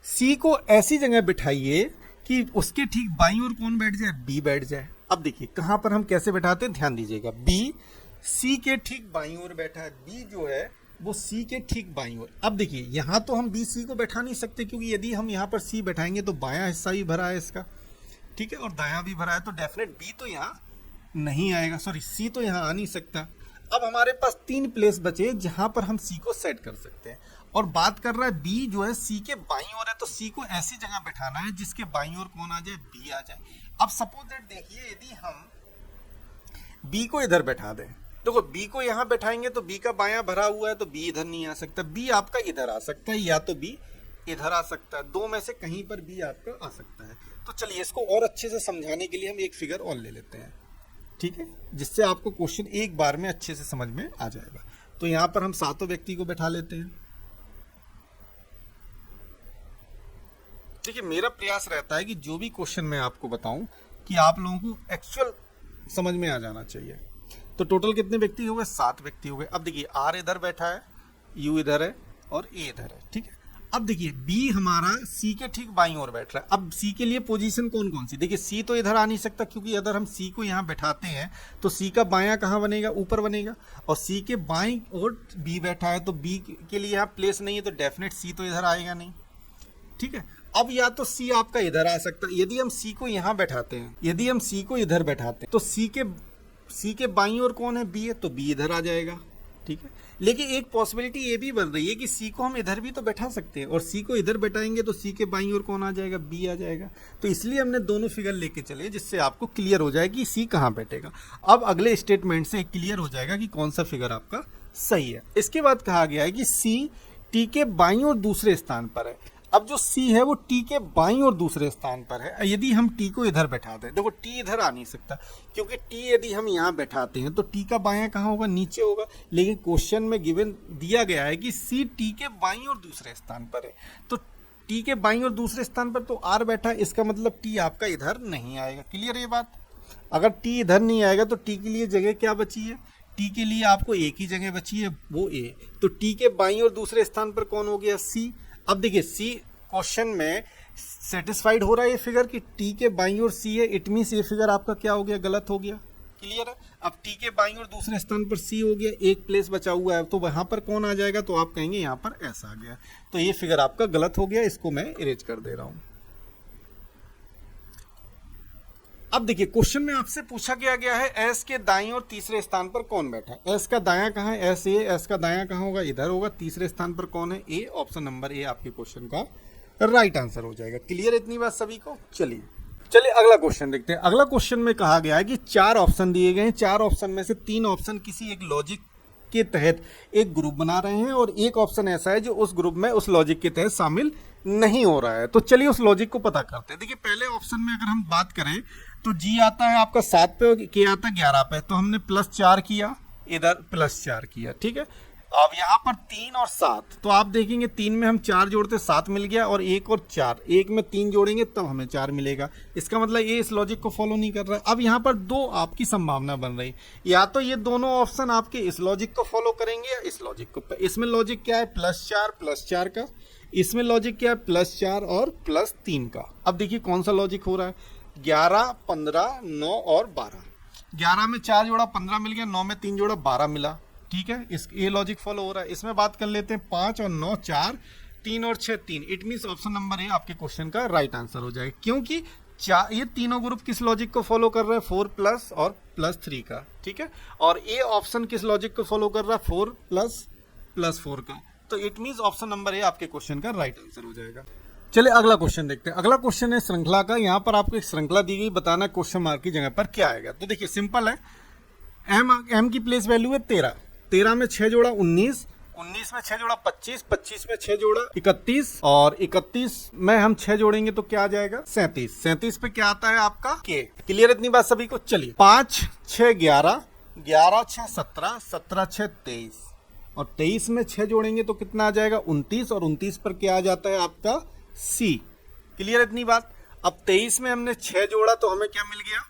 C को ऐसी जगह बिठाइए कि उसके ठीक बाईं ओर कौन बैठ जाए, B बैठ जाए। अब देखिए कहां पर हम कैसे बैठाते हैं, ध्यान दीजिएगा। B C के ठीक बाईं ओर बैठा है, B जो है वो C के ठीक बाईं ओर। अब देखिए यहां तो हम B C को बैठा नहीं सकते क्योंकि यदि हम यहां पर C बैठाएंगे तो बायां हिस्सा भी भरा है इसका, ठीक है, और दायां भी भरा है, तो डेफिनेट B तो यहाँ नहीं आएगा, सॉरी C तो यहाँ आ नहीं सकता। अब हमारे पास 3 प्लेस बचे जहां पर हम C को सेट कर सकते हैं, और बात कर रहा है B जो है C के बाईं ओर है, तो C को ऐसी जगह बैठाना है जिसके बाईं ओर कौन आ जाए, B आ जाए। अब सपोज दैट देखिए यदि हम B को इधर बैठा दें, देखो B को यहाँ बैठाएंगे तो B का बायां भरा हुआ है तो B इधर नहीं आ सकता, B आपका इधर आ सकता है या तो B इधर आ सकता है, दो में से कहीं पर B आपका आ सकता है। तो चलिए इसको और अच्छे से समझाने के लिए हम एक फिगर और ले लेते हैं, ठीक है, जिससे आपको क्वेश्चन एक बार में अच्छे से समझ में आ जाएगा। तो यहां पर हम सातों व्यक्ति को बैठा लेते हैं। देखिए मेरा प्रयास रहता है कि जो भी क्वेश्चन मैं आपको बताऊं कि आप लोगों को एक्चुअल समझ में आ जाना चाहिए। तो टोटल कितने व्यक्ति हो गए, 7 व्यक्ति हो गए। अब देखिए R इधर बैठा है, U इधर है और A इधर है, ठीक है। अब देखिए B हमारा C के ठीक बाईं ओर बैठ रहा है। अब C के लिए पोजीशन कौन कौन सी, देखिए C तो इधर आ नहीं सकता क्योंकि अगर हम C को यहाँ बैठाते हैं तो C का बायां कहाँ बनेगा, ऊपर बनेगा, और C के बाईं ओर B बैठा है तो B के लिए यहाँ प्लेस नहीं है, तो डेफिनेट C तो इधर आएगा नहीं, ठीक है। अब या तो C आपका इधर आ सकता है, यदि हम C को यहाँ बैठाते हैं, यदि हम C को इधर बैठाते हैं तो C के बाईं ओर कौन है, B है, तो B इधर आ जाएगा, ठीक है। लेकिन एक पॉसिबिलिटी ये भी बन रही है कि C को हम इधर भी तो बैठा सकते हैं, और C को इधर बैठाएंगे तो C के बाईं ओर कौन आ जाएगा, B आ जाएगा। तो इसलिए हमने दोनों फिगर लेके चले जिससे आपको क्लियर हो जाए कि C कहाँ बैठेगा। अब अगले स्टेटमेंट से क्लियर हो जाएगा कि कौन सा फिगर आपका सही है। इसके बाद कहा गया है कि C T के बाईं ओर दूसरे स्थान पर है। अब जो C है वो T के बाईं ओर दूसरे स्थान पर है। यदि हम T को इधर बैठा दें, देखो T इधर आ नहीं सकता क्योंकि T यदि हम यहाँ बैठाते हैं तो T का बायां कहाँ होगा, नीचे होगा। लेकिन क्वेश्चन में गिवन दिया गया है कि C T के बाईं ओर दूसरे स्थान पर है, तो T के बाईं ओर दूसरे स्थान पर तो R बैठा है, इसका मतलब T आपका इधर नहीं आएगा। क्लियर ये बात? अगर T इधर नहीं आएगा तो T के लिए जगह क्या बची है, T के लिए आपको एक ही जगह बची है, वो A। तो T के बाईं ओर दूसरे स्थान पर कौन हो गया, C। अब देखिए C क्वेश्चन में सेटिस्फाइड हो रहा है ये फिगर कि T के बाईं ओर C है, इट मींस ये फिगर आपका क्या हो गया, गलत हो गया। क्लियर है? अब टी के बाईं और दूसरे स्थान पर सी हो गया, एक प्लेस बचा हुआ है, तो वहां पर कौन आ जाएगा, तो आप कहेंगे यहाँ पर एस आ गया। तो ये फिगर आपका गलत हो गया, इसको मैं इरेज कर दे रहा हूं। अब देखिए क्वेश्चन में आपसे पूछा गया है एस के दाईं और तीसरे स्थान पर कौन बैठा है। एस का दायां कहाँ है, एस ए, एस का दायां कहाँ होगा, इधर होगा। तीसरे स्थान पर कौन है, ए। ऑप्शन नंबर ए आपके क्वेश्चन का राइट आंसर हो जाएगा। क्लियर इतनी बात सभी को। चलिए अगला क्वेश्चन देखते हैं। अगला क्वेश्चन में कहा गया है कि 4 ऑप्शन दिए गए हैं, 4 ऑप्शन में से 3 ऑप्शन किसी एक लॉजिक के तहत एक ग्रुप बना रहे हैं और एक ऑप्शन ऐसा है जो उस ग्रुप में उस लॉजिक के तहत शामिल नहीं हो रहा है। तो चलिए उस लॉजिक को पता करते हैं। देखिए पहले ऑप्शन में अगर हम बात करें तो जी आता है आपका 7 पे, के आता है 11 पे, तो हमने +4 किया, इधर +4 किया, ठीक है। अब यहाँ पर 3 और 7, तो आप देखेंगे 3 में हम 4 जोड़ते 7 मिल गया, और 1 और 4, 1 में 3 जोड़ेंगे तब हमें 4 मिलेगा। इसका मतलब ये इस लॉजिक को फॉलो नहीं कर रहा है। अब यहाँ पर 2 आपकी संभावना बन रही, या तो ये दोनों ऑप्शन आपके इस लॉजिक को फॉलो करेंगे या इस लॉजिक को। इसमें लॉजिक क्या है, +4 का, इसमें लॉजिक क्या है, +4 और +3 का। अब देखिए कौन सा लॉजिक हो रहा है, 11, 15, 9 और 12। 11 में 4 जोड़ा 15 मिल गया, 9 में 3 जोड़ा 12 मिला, ठीक है। इस ये लॉजिक फॉलो हो रहा है। इसमें बात कर लेते हैं 5 और 9 4, 3 और 6 3। It means option number A आपके क्वेश्चन का राइट आंसर हो जाएगा, क्योंकि ये तीनों ग्रुप किस लॉजिक को फॉलो कर रहा है, 4 प्लस और +3 का, ठीक है। और ए ऑप्शन किस लॉजिक को फॉलो कर रहा है, 4 प्लस 4 का। तो it means option number A आपके क्वेश्चन का राइट आंसर हो जाएगा। चलिए अगला क्वेश्चन देखते हैं। अगला क्वेश्चन है श्रृंखला का। यहाँ पर आपको एक श्रृंखला दी गई, बताना क्वेश्चन मार्क की जगह पर क्या आएगा। तो देखिए सिंपल है, एम की प्लेस वैल्यू है 13, 13 में 6 जोड़ा 19, 19 में 6 जोड़ा 25, 25 में 6 जोड़ा 31, और 31 में हम 6 जोड़ेंगे तो क्या आ जाएगा, 37, 37 पे क्या आता है आपका के। क्लियर इतनी बात सभी को। चलिए 5 6 11, 11 6 17, 17 6 23, और 23 में 6 जोड़ेंगे तो कितना आ जाएगा, 29, और 29 पर क्या आ जाता है आपका सी। क्लियर इतनी बात। अब 23 में हमने 6 जोड़ा तो हमें क्या मिल गया,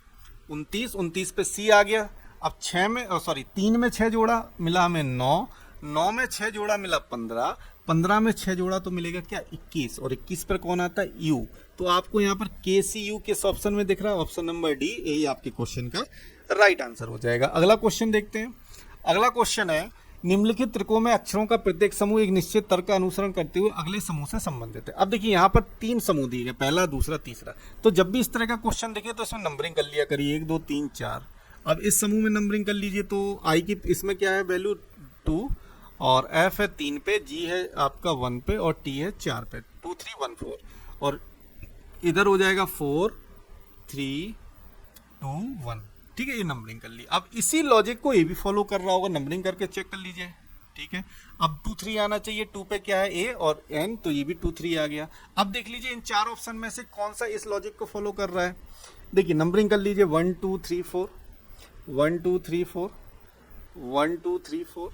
29, 29 पे सी आ गया। अब 3 में 6 जोड़ा मिला हमें 9, 9 में 6 जोड़ा मिला 15, 15 में 6 जोड़ा तो मिलेगा क्या, 21, और 21 पर कौन आता है, यू। तो आपको यहाँ पर के सी यू किस ऑप्शन में दिख रहा है, ऑप्शन नंबर डी, यही आपके क्वेश्चन का राइट आंसर हो जाएगा। अगला क्वेश्चन देखते हैं। अगला क्वेश्चन है, निम्नलिखित तर्कों में अक्षरों का प्रत्येक समूह एक निश्चित तर्क का अनुसरण करते हुए अगले समूह से संबंधित है। अब देखिए यहाँ पर 3 समूह दिए गए, पहला, दूसरा, तीसरा। तो जब भी इस तरह का क्वेश्चन देखे तो इसमें नंबरिंग कर लिया करिए, 1 2 3 4। अब इस समूह में नंबरिंग कर लीजिए, तो आई की इसमें क्या है वैल्यू 2, और एफ है 3 पे, जी है आपका 1 पे, और टी है 4 पे, 2 3 1 4, और इधर हो जाएगा 4 3 2 1, ठीक है। ये नंबरिंग कर ली। अब इसी लॉजिक को ये भी फॉलो कर रहा होगा, नंबरिंग करके चेक कर लीजिए, ठीक है। अब 2 3 आना चाहिए, 2 पे क्या है ए और एन, तो ये भी 2 3 आ गया। अब देख लीजिए इन 4 ऑप्शन में से कौन सा इस लॉजिक को फॉलो कर रहा है। देखिए नंबरिंग कर लीजिए, 1 2 3 4, 1 2 3 4, 1 2 3 4,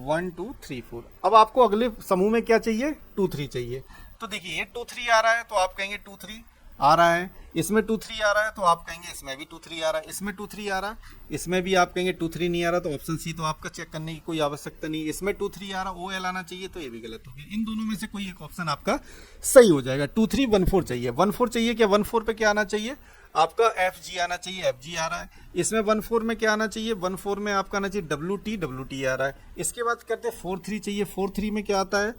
1 2 3 4। अब आपको अगले समूह में क्या चाहिए, 2 3 चाहिए। तो देखिए ये 2 3 आ रहा है तो आप कहेंगे 2 3 आ रहा है, इसमें 2 3 आ रहा है तो आप कहेंगे इसमें भी 2 3 आ रहा है, इसमें 2 3 आ रहा है, इसमें भी आप कहेंगे 2 3 नहीं आ रहा, तो ऑप्शन सी तो आपका चेक करने की कोई आवश्यकता नहीं। इसमें 2 3 आ रहा, ओ एल आना चाहिए, तो ये भी गलत हो गया। इन दोनों में से कोई एक ऑप्शन आपका सही हो जाएगा। 2 3 1 4 चाहिए, 1 4 चाहिए क्या, 1 4 पे क्या आना चाहिए आपका, एफ जी आना चाहिए, एफ जी आ रहा है। इसमें 1 4 में क्या आना चाहिए, 1 4 में आपका आना चाहिए डब्ल्यू टी आ रहा है। इसके बाद करते हैं 4 3 चाहिए, 4 3 में क्या आता है,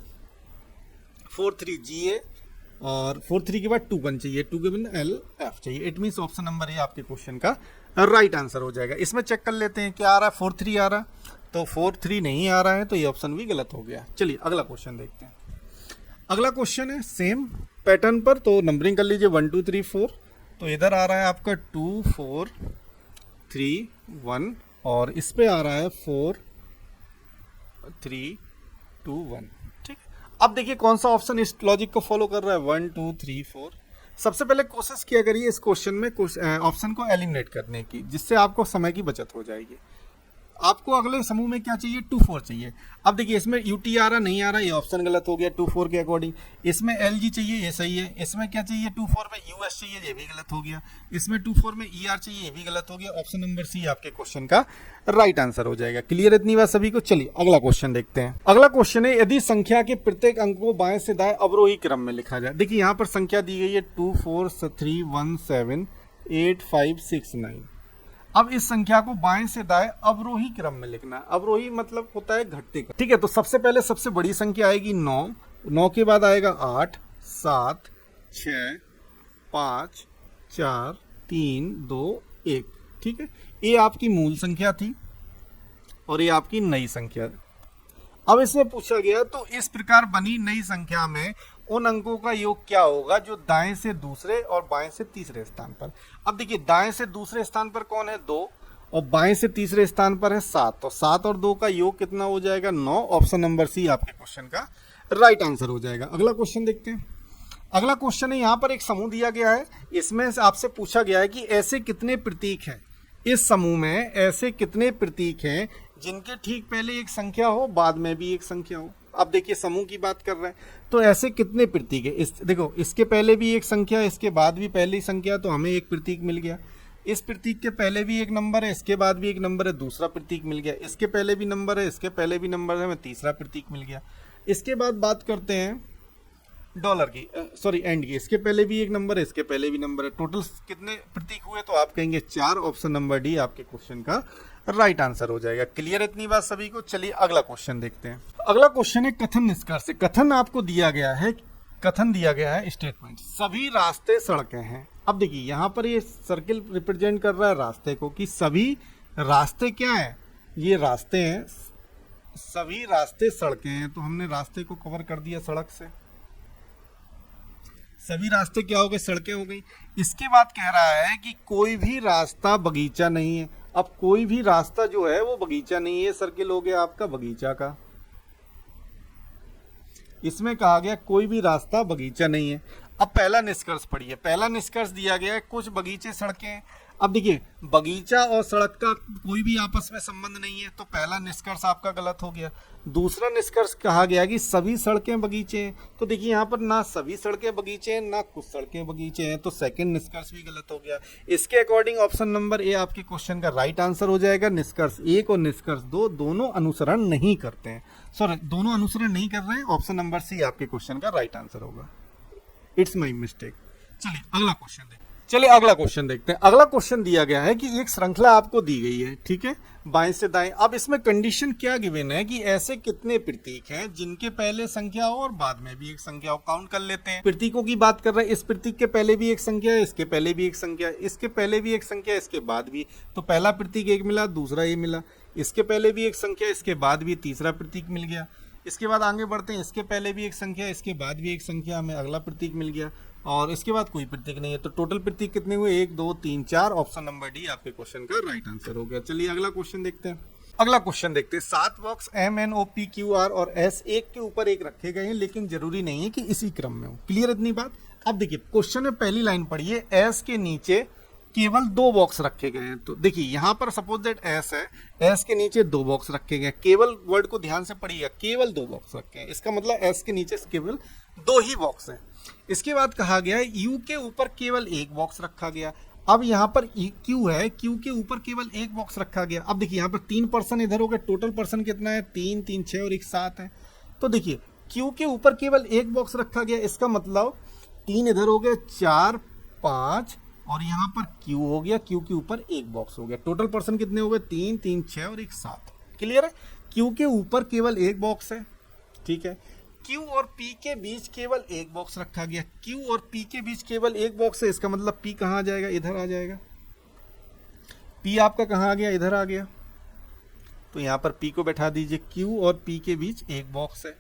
4 3 जी ए, और 4 3 के बाद 2 1 चाहिए, 2 के बाद एल एफ चाहिए। It means option number A आपके क्वेश्चन का राइट आंसर हो जाएगा। इसमें चेक कर लेते हैं क्या आ रहा है, 4 3 आ रहा है, तो 4 3 नहीं आ रहा है, तो ये ऑप्शन भी गलत हो गया। चलिए अगला क्वेश्चन देखते हैं। अगला क्वेश्चन है सेम पैटर्न पर, तो नंबरिंग कर लीजिए 1 2 3 4, तो इधर आ रहा है आपका 2 4 3 1, और इस पे आ रहा है 4 3 2 1, ठीक। अब देखिए कौन सा ऑप्शन इस लॉजिक को फॉलो कर रहा है, 1 2 3 4। सबसे पहले कोशिश किया करिए इस क्वेश्चन में ऑप्शन को एलिमिनेट करने की, जिससे आपको समय की बचत हो जाएगी। आपको अगले समूह में क्या चाहिए, 2 4 चाहिए। अब देखिए इसमें यू टी आ रहा नहीं आ रहा, ये ऑप्शन गलत हो गया 2 4 के अकॉर्डिंग। इसमें एल जी चाहिए, ये सही है। इसमें क्या चाहिए, 2 4 में यू एस चाहिए, ये भी गलत हो गया। इसमें 2 4 में ई आर चाहिए, ये भी गलत हो गया। ऑप्शन नंबर सी आपके क्वेश्चन का राइट आंसर हो जाएगा। क्लियर इतनी बात सभी को। चलिए अगला क्वेश्चन देखते हैं। अगला क्वेश्चन है, यदि संख्या के प्रत्येक अंक को बाएं से दाएं अवरोही क्रम में लिखा जाए। देखिए यहाँ पर संख्या दी गई है 2 4 3 1 7 8 5 6 9। अब इस संख्या को बाएं से दाएं अवरोही क्रम में लिखना है। अवरोही मतलब होता है घटते क्रम। ठीक है, तो सबसे पहले सबसे बड़ी संख्या आएगी 9, 9 के बाद आएगा 8, 7, 6, 5, 4, 3, 2, 1। ठीक है, ये आपकी मूल संख्या थी और ये आपकी नई संख्या। अब इसमें पूछा गया तो इस प्रकार बनी नई संख्या में उन अंकों का योग क्या होगा जो दाएं से दूसरे और बाएं से तीसरे स्थान पर। अब देखिए, दाएं से दूसरे स्थान पर कौन है? 2, और बाएं से तीसरे स्थान पर है 7। तो 7 और 2 का योग कितना हो जाएगा? 9। ऑप्शन नंबर सी आपके क्वेश्चन का राइट आंसर हो जाएगा। अगला क्वेश्चन देखते हैं। अगला क्वेश्चन है, यहाँ पर एक समूह दिया गया है, इसमें से आपसे पूछा गया है कि ऐसे कितने प्रतीक हैं, इस समूह में ऐसे कितने प्रतीक हैं जिनके ठीक पहले एक संख्या हो, बाद में भी एक संख्या हो। अब देखिए, समूह की बात कर रहे हैं, तो ऐसे कितने प्रतीक है? देखो, इसके पहले भी एक संख्या, इसके बाद भी पहली संख्या, तो हमें एक प्रतीक मिल गया। इस प्रतीक के पहले भी एक नंबर है, इसके बाद भी एक नंबर है, दूसरा प्रतीक मिल गया। इसके पहले भी नंबर है, इसके पहले भी नंबर है, हमें तीसरा प्रतीक मिल गया। इसके बाद बात करते हैं डॉलर की, सॉरी एंड की। इसके पहले भी एक नंबर है, इसके पहले भी नंबर है। टोटल कितने प्रतीक हुए? तो आप कहेंगे 4। ऑप्शन नंबर डी आपके क्वेश्चन का राइट आंसर हो जाएगा। क्लियर इतनी बात सभी को? चलिए अगला क्वेश्चन देखते हैं। अगला क्वेश्चन है कथन निष्कर्ष। कथन आपको दिया गया है, कथन दिया गया है स्टेटमेंट, सभी रास्ते सड़कें हैं। अब देखिए, यहाँ पर ये सर्किल रिप्रेजेंट कर रहा है रास्ते को, कि सभी रास्ते क्या है? ये रास्ते हैं, सभी रास्ते सड़कें हैं। तो हमने रास्ते को कवर कर दिया सड़क से, सभी रास्ते क्या हो गए? सड़कें हो गई। इसके बाद कह रहा है कि कोई भी रास्ता बगीचा नहीं है। अब कोई भी रास्ता जो है वो बगीचा नहीं है, सर्किल हो गया आपका बगीचा का। इसमें कहा गया कोई भी रास्ता बगीचा नहीं है। अब पहला निष्कर्ष पढ़िए। पहला निष्कर्ष दिया गया है कुछ बगीचे सड़कें। अब देखिए, बगीचा और सड़क का कोई भी आपस में संबंध नहीं है, तो पहला निष्कर्ष आपका गलत हो गया। दूसरा निष्कर्ष कहा गया कि सभी सड़कें बगीचे हैं। तो देखिए, यहाँ पर ना सभी सड़कें बगीचे हैं, ना कुछ सड़कें बगीचे हैं, तो सेकंड निष्कर्ष भी गलत हो गया। इसके अकॉर्डिंग ऑप्शन नंबर ए आपके क्वेश्चन का राइट आंसर हो जाएगा। निष्कर्ष 1 और निष्कर्ष 2 दोनों अनुसरण नहीं करते हैं, सॉरी दोनों अनुसरण नहीं कर रहे हैं। ऑप्शन नंबर सी आपके क्वेश्चन का राइट आंसर होगा। It's my mistake. चलिए अगला क्वेश्चन देखते हैं। अगला क्वेश्चन देखते हैं। अगला क्वेश्चन दिया गया है कि एक श्रृंखला आपको दी गई है, ठीक है, बाएं से दाएं। अब इसमें कंडीशन क्या गिवन है कि ऐसे कितने प्रतीक हैं जिनके पहले संख्या हो और बाद में भी एक संख्या हो। काउंट कर लेते हैं। प्रतीकों की बात कर रहे हैं। इस प्रतीक के पहले भी एक संख्या है, इसके पहले भी एक संख्या है, इसके पहले भी एक संख्या है, इसके बाद भी। तो पहला प्रतीक एक मिला, दूसरा ये मिला। इसके पहले भी एक संख्या, इसके बाद भी तीसरा प्रतीक मिल गया। इसके बाद आगे बढ़ते हैं। इसके पहले भी एक संख्या, इसके बाद भी एक संख्या, हमें अगला प्रतीक मिल गया। और इसके बाद कोई प्रतीक नहीं है। तो टोटल प्रतीक कितने हुए? 1, 2, 3, 4। ऑप्शन नंबर डी आपके क्वेश्चन का राइट आंसर हो गया। चलिए अगला क्वेश्चन देखते हैं। अगला क्वेश्चन देखते हैं। 7 box M, N, O, P, Q, R और S एक के ऊपर एक रखे गए हैं, लेकिन जरूरी नहीं है कि इसी क्रम में हो। क्लियर इतनी बात? अब देखिए, क्वेश्चन में पहली लाइन पढ़िए। S के नीचे केवल 2 बॉक्स रखे गए हैं। तो देखिए, यहाँ पर सपोज दैट S है, S के नीचे 2 बॉक्स रखे गए। केवल वर्ड को ध्यान से पढ़िएगा, केवल 2 बॉक्स रखे हैं। इसका मतलब S के नीचे केवल 2 ही बॉक्स हैं। इसके बाद कहा गया है U के ऊपर केवल 1 बॉक्स रखा गया। अब यहाँ पर Q है, Q के ऊपर केवल 1 बॉक्स रखा गया। अब देखिए, यहाँ पर 3 पर्सन इधर हो गए। टोटल पर्सन कितना है? 3, 3, 6 और 1 7 है। तो देखिए, Q के ऊपर केवल 1 बॉक्स रखा गया। इसका मतलब 3 इधर हो गए, 4, 5 और यहाँ पर Q हो गया। Q के ऊपर 1 बॉक्स हो गया। टोटल पर्सन कितने हो गए? 3, 3, 6 और 1 7। क्लियर है? Q के ऊपर केवल 1 बॉक्स है, ठीक है। Q और P के बीच केवल 1 बॉक्स रखा गया। Q और P के बीच केवल 1 बॉक्स है। इसका मतलब P कहाँ आ जाएगा? इधर आ जाएगा। P आपका कहाँ आ गया? इधर आ गया। तो यहाँ पर P को बैठा दीजिए। Q और P के बीच 1 बॉक्स है।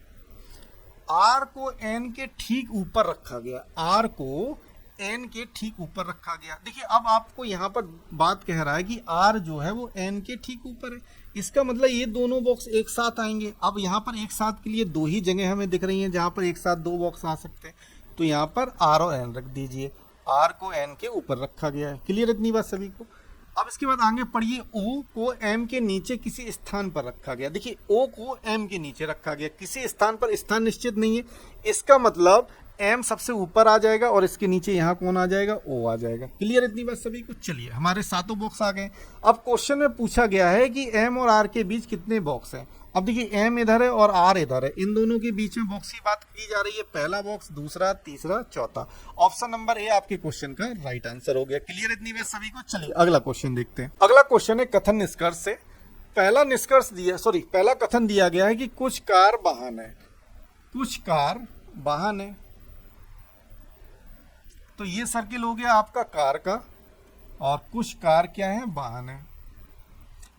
R को N के ठीक ऊपर रखा गया। R को N के ठीक ऊपर रखा गया। देखिए, अब आपको यहाँ पर बात कह रहा है कि R जो है वो N के ठीक ऊपर है। इसका मतलब ये दोनों बॉक्स एक साथ आएंगे। अब यहाँ पर एक साथ के लिए 2 ही जगह हमें दिख रही हैं जहाँ पर एक साथ 2 बॉक्स आ सकते हैं। तो यहाँ पर R और N रख दीजिए। R को N के ऊपर रखा गया है। क्लियर इतनी बात सभी को? अब इसके बाद आगे पढ़िए। O को M के नीचे किसी स्थान पर रखा गया। देखिए, O को M के नीचे रखा गया, किसी स्थान पर। स्थान निश्चित नहीं है। इसका मतलब M सबसे ऊपर आ जाएगा और इसके नीचे यहाँ कौन आ जाएगा? O आ जाएगा। क्लियर इतनी बात सभी को? चलिए, हमारे 7 बॉक्स आ गए। अब क्वेश्चन में पूछा गया है कि M और R के बीच कितने बॉक्स हैं। अब देखिए एम इधर है और आर इधर है, इन दोनों के बीच में बॉक्स की बात की जा रही है, पहला बॉक्स, दूसरा, तीसरा, चौथा। ऑप्शन नंबर ए आपके क्वेश्चन का राइट आंसर हो गया। क्लियर इतनी बात सभी को? चलिए अगला क्वेश्चन देखते हैं। अगला क्वेश्चन है कथन निष्कर्ष से। पहला कथन दिया गया है कि कुछ कार वाहन है, कुछ कार वाहन है, तो ये सर्किल हो गया आपका कार का, और कुछ कार क्या है, वाहन है।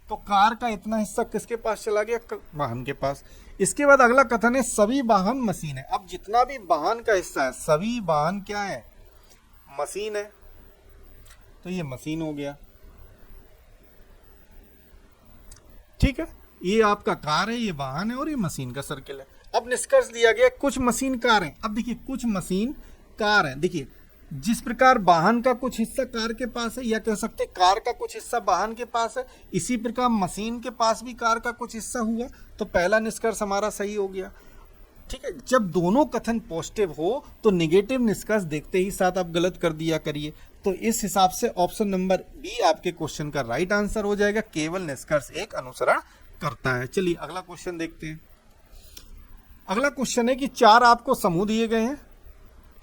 तो कार का इतना हिस्सा किसके पास चला गया, वाहन के पास। इसके बाद अगला कथन है सभी वाहन मशीन है। अब जितना भी वाहन का हिस्सा है, सभी वाहन क्या है, मशीन है, तो ये मशीन हो गया। ठीक है, ये आपका कार है, ये वाहन है और ये मशीन का सर्किल है। अब निष्कर्ष दिया गया कुछ मशीन कार है। अब देखिए कुछ मशीन कार है, देखिए जिस प्रकार वाहन का कुछ हिस्सा कार के पास है, या कह सकते कार का कुछ हिस्सा वाहन के पास है, इसी प्रकार मशीन के पास भी कार का कुछ हिस्सा हुआ, तो पहला निष्कर्ष हमारा सही हो गया। ठीक है, जब दोनों कथन पॉजिटिव हो तो नेगेटिव निष्कर्ष देखते ही साथ आप गलत कर दिया करिए। तो इस हिसाब से ऑप्शन नंबर बी आपके क्वेश्चन का राइट आंसर हो जाएगा, केवल निष्कर्ष एक अनुसरण करता है। चलिए अगला क्वेश्चन देखते हैं। अगला क्वेश्चन है कि 4 आपको समूह दिए गए हैं,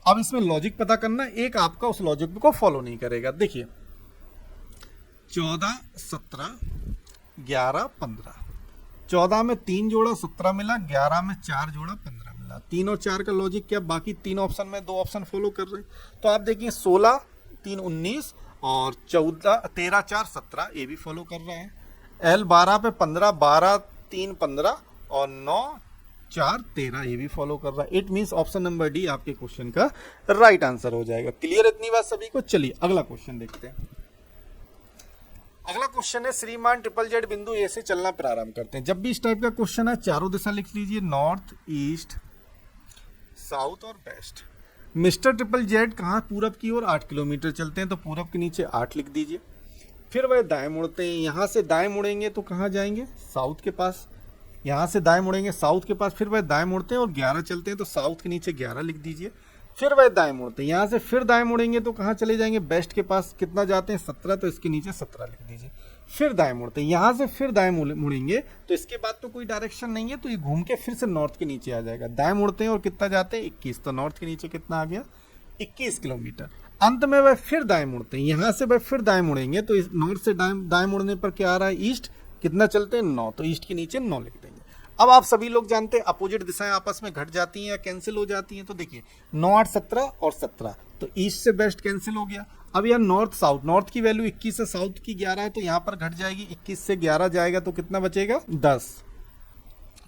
अब इसमें लॉजिक पता करना, एक आपका उस लॉजिक को फॉलो नहीं करेगा। देखिए 14, 17, 11, 15, 14 में 3 जोड़ा 17 मिला, 11 में 4 जोड़ा 15 मिला। 3 और 4 का लॉजिक क्या, बाकी 3 ऑप्शन में 2 ऑप्शन फॉलो कर रहे हैं। तो आप देखिए 16, 3, 19 और 14, 13, 4, 17 ये भी फॉलो कर रहे हैं। L 12 पे 15, 12, 3, 15 और 9, 4, 13 ये भी फॉलो कर रहा है। It means option number D आपके क्वेश्चन का राइट आंसर हो जाएगा। क्लियर इतनी बात सभी को? चलिए अगला क्वेश्चन देखते हैं। अगला क्वेश्चन है श्रीमान ट्रिपल जेड बिंदु ए से चलना प्रारंभ करते हैं। जब भी इस टाइप का क्वेश्चन है चारों दिशा लिख लीजिए, नॉर्थ, ईस्ट, साउथ और वेस्ट। मिस्टर ट्रिपल जेड कहाँ, पूरब की ओर 8 किलोमीटर चलते हैं, तो पूरब के नीचे 8 लिख दीजिए। फिर वह दाएं मुड़ते हैं, यहाँ से दाएं मुड़ेंगे तो कहाँ जाएंगे, साउथ के पास। यहाँ से दाएं मुड़ेंगे साउथ के पास, फिर वह दाएं मुड़ते हैं और 11 चलते हैं, तो साउथ के नीचे 11 लिख दीजिए। फिर वह दाएं मुड़ते हैं, यहाँ से फिर दाएं मुड़ेंगे तो कहाँ चले जाएंगे, वेस्ट के पास। कितना जाते हैं, 17, तो इसके नीचे 17 लिख दीजिए। फिर दाएं मुड़ते हैं, यहाँ से फिर दाएं मुड़ेंगे तो इसके बाद तो कोई डायरेक्शन नहीं है, तो ये घूम के फिर से नॉर्थ के नीचे आ जाएगा। दाएं मुड़ते हैं और कितना जाते हैं, 21, तो नॉर्थ के नीचे कितना आ गया, 21 किलोमीटर। अंत में वह फिर दाएं मुड़ते हैं, यहाँ से वह फिर दाएं मुड़ेंगे तो इस नॉर्थ से दाएं मुड़ने पर क्या आ रहा है, ईस्ट। कितना चलते हैं, 9, तो ईस्ट के नीचे 9 लिख देंगे। अब आप सभी लोग जानते हैं अपोजिट दिशाएं आपस में घट जाती हैं या कैंसिल हो जाती हैं, तो देखिए 9, 8, 17 और 17, तो ईस्ट से वेस्ट कैंसिल हो गया। अब यहाँ नॉर्थ साउथ, नॉर्थ की वैल्यू 21 है, साउथ की 11 है, तो यहाँ पर घट जाएगी, 21 से 11 जाएगा तो कितना बचेगा, 10।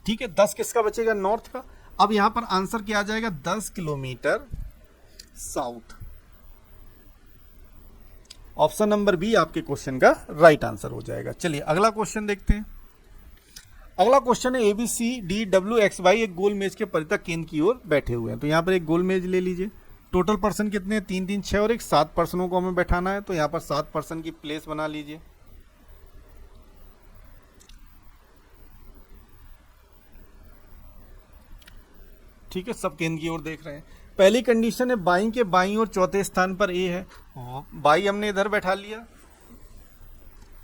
ठीक है, 10 किसका बचेगा, नॉर्थ का। अब यहाँ पर आंसर क्या आ जाएगा, 10 kilometre south. Option number B आपके क्वेश्चन का राइट आंसर हो जाएगा। चलिए अगला क्वेश्चन देखते हैं। अगला क्वेश्चन है ABCDWXY एक गोल मेज के परितः केंद्र की ओर बैठे हुए हैं। तो यहाँ पर एक गोल मेज ले लीजिए। टोटल पर्सन कितने हैं, 3, 3, 6 और 1, 7 पर्सनों को हमें बैठाना है, तो यहाँ पर 7 पर्सन की प्लेस बना लीजिए। ठीक है, सब केंद्र की ओर देख रहे हैं। पहली कंडीशन है बाई के बाई और चौथे स्थान पर ए है, बाई हमने इधर बैठा लिया।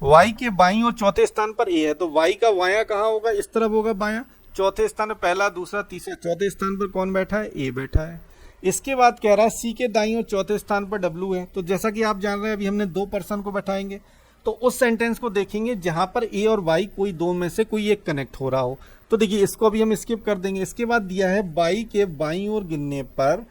y के बाईं और चौथे स्थान पर a है, तो y का वाया कहाँ होगा, इस तरफ होगा बायां। चौथे स्थान पर पहला, दूसरा, तीसरा, चौथे स्थान पर कौन बैठा है, a बैठा है। इसके बाद कह रहा है c के दाईं और चौथे स्थान पर w है। तो जैसा कि आप जान रहे हैं अभी हमने 2 पर्सन को बैठाएंगे, तो उस सेंटेंस को देखेंगे जहां पर a और y कोई 2 में से कोई एक कनेक्ट हो रहा हो। तो देखिए इसको अभी हम स्किप कर देंगे। इसके बाद दिया है y के बाईं ओर गिनने पर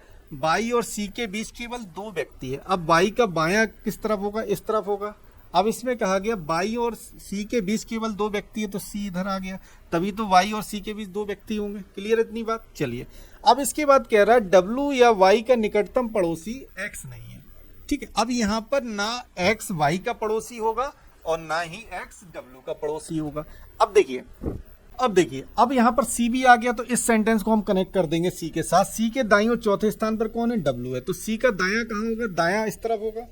y और c के बीच केवल 2 व्यक्ति है। अब y का बायां किस तरफ होगा, इस तरफ होगा। अब इसमें कहा गया बाई और सी के बीच केवल 2 व्यक्ति है, तो सी इधर आ गया, तभी तो वाई और सी के बीच 2 व्यक्ति होंगे। क्लियर इतनी बात? चलिए अब इसके बाद कह रहा है डब्ल्यू या वाई का निकटतम पड़ोसी एक्स नहीं है। ठीक है, अब यहाँ पर ना एक्स वाई का पड़ोसी होगा और ना ही एक्स डब्ल्यू का पड़ोसी होगा। अब देखिए अब यहाँ पर सी भी आ गया, तो इस सेंटेंस को हम कनेक्ट कर देंगे सी के साथ। सी के दाईं और चौथे स्थान पर कौन है, डब्ल्यू है, तो सी का दायां कहाँ होगा, दायां इस तरफ होगा।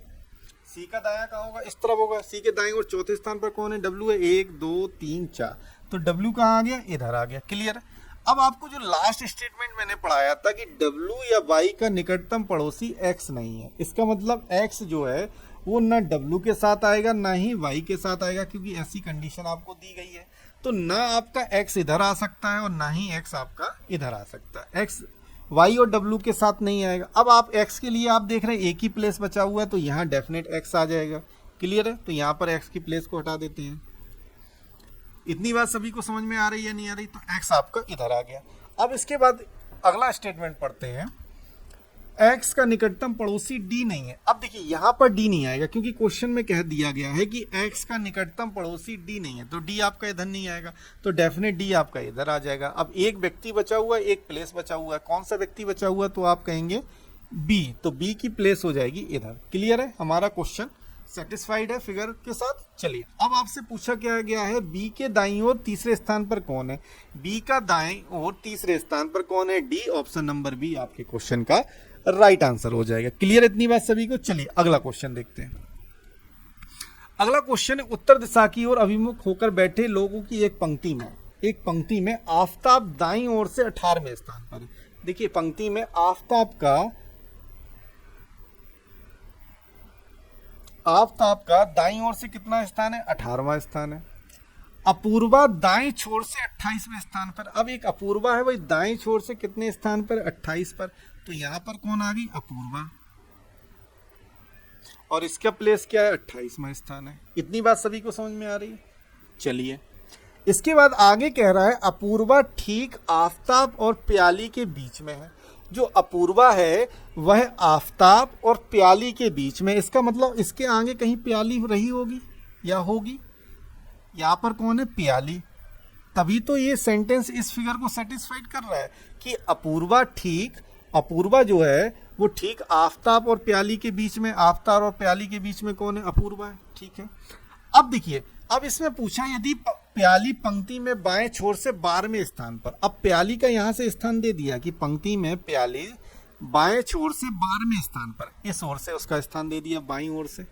सी का दायां कहाँ होगा, इस तरफ होगा। सी के दाईं और चौथे स्थान पर कौन है, डब्ल्यू है। 1, 2, 3, 4, तो डब्ल्यू कहाँ आ गया, इधर आ गया। क्लियर। अब आपको जो लास्ट स्टेटमेंट मैंने पढ़ाया था कि डब्ल्यू या वाई का निकटतम पड़ोसी एक्स नहीं है, इसका मतलब एक्स जो है वो ना डब्ल्यू के साथ आएगा ना ही वाई के साथ आएगा, क्योंकि ऐसी कंडीशन आपको दी गई है। तो ना आपका x इधर आ सकता है और ना ही x आपका इधर आ सकता है। x y और w के साथ नहीं आएगा। अब आप x के लिए आप देख रहे हैं एक ही प्लेस बचा हुआ है, तो यहाँ डेफिनेट x आ जाएगा। क्लियर है? तो यहाँ पर x की प्लेस को हटा देते हैं। इतनी बात सभी को समझ में आ रही है नहीं आ रही? तो x आपका इधर आ गया। अब इसके बाद अगला स्टेटमेंट पढ़ते हैं। x का निकटतम पड़ोसी d नहीं है। अब देखिए यहाँ पर d नहीं आएगा क्योंकि क्वेश्चन में कह दिया गया है कि x का निकटतम पड़ोसी d नहीं है, तो d आपका इधर नहीं आएगा, तो डेफिनेट d आपका इधर आ जाएगा। अब एक व्यक्ति बचा हुआ है, एक प्लेस बचा हुआ है। कौन सा व्यक्ति बचा हुआ है? तो आप कहेंगे b, तो b की प्लेस हो जाएगी इधर। क्लियर है? हमारा क्वेश्चन सेटिस्फाइड है फिगर के साथ। चलिए अब आपसे पूछा क्या गया है, बी के दाईं ओर तीसरे स्थान पर कौन है? बी का दाईं ओर तीसरे स्थान पर कौन है? डी। ऑप्शन नंबर बी आपके क्वेश्चन का राइट आंसर हो जाएगा। क्लियर इतनी बात सभी को? चलिए अगला क्वेश्चन देखते हैं। अगला क्वेश्चन है, उत्तर दिशा की ओर अभिमुख होकर बैठे लोगों की एक पंक्ति में आफताब दाईं ओर से 18वें स्थान पर है। देखिए पंक्ति में आफताब का दाईं ओर से कितना स्थान है? 18वां स्थान है। अपूर्वा दाएं छोर से 28वें स्थान पर। अब एक अपूर्वा है, वही दाएं छोर से कितने स्थान पर? 28 पर। तो यहां पर कौन आ गई? अपूर्वा। और इसका प्लेस क्या है? 28वां स्थान है। इतनी बात सभी को समझ में आ रही है? चलिए इसके बाद आगे कह रहा है, अपूर्वा ठीक आफताब और प्याली के बीच में है। जो अपूर्वा है वह आफताब और प्याली के बीच में, इसका मतलब इसके आगे कहीं प्याली रही होगी या होगी। यहाँ पर कौन है? प्याली। तभी तो ये सेंटेंस इस फिगर को सेटिस्फाइड कर रहा है कि अपूर्वा जो है वो ठीक आफताब और प्याली के बीच में, आफताब और प्याली के बीच में कौन है? अपूर्वा है। ठीक है। अब देखिए, अब इसमें पूछा यदि प्याली पंक्ति में बाएं छोर से 12वें स्थान पर। अब प्याली का यहां से स्थान दे दिया कि पंक्ति में प्याली बाएं छोर से 12वें स्थान पर, इस ओर से उसका स्थान दे दिया बाईं ओर से।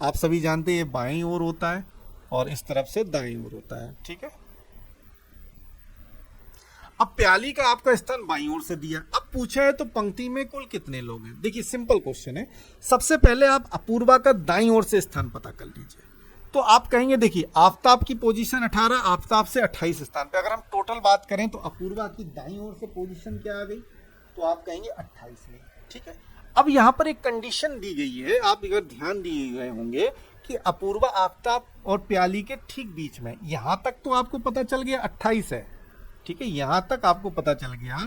आप सभी जानते हैं ये बाईं ओर होता है और इस तरफ से दाईं ओर होता है। ठीक है। अब प्याली का आपका स्थान बाईं ओर से दिया। अब पूछा है तो पंक्ति में कुल कितने लोग हैं? देखिए सिंपल क्वेश्चन है। सबसे पहले आप अपूर्वा का दाईं ओर से स्थान पता कर लीजिए। तो आप कहेंगे देखिए आफताब की पोजीशन 18, आफताब से 28 स्थान पे। अगर हम टोटल बात करें तो अपूर्वा की दाईं ओर से पोजीशन क्या आ गई? तो आप कहेंगे 28वीं। ठीक है। अब यहाँ पर एक कंडीशन दी गई है, आप अगर ध्यान दिए गए होंगे कि अपूर्वा आफताब और प्याली के ठीक बीच में। यहां तक तो आपको पता चल गया 28 है। ठीक है। यहां तक आपको पता चल गया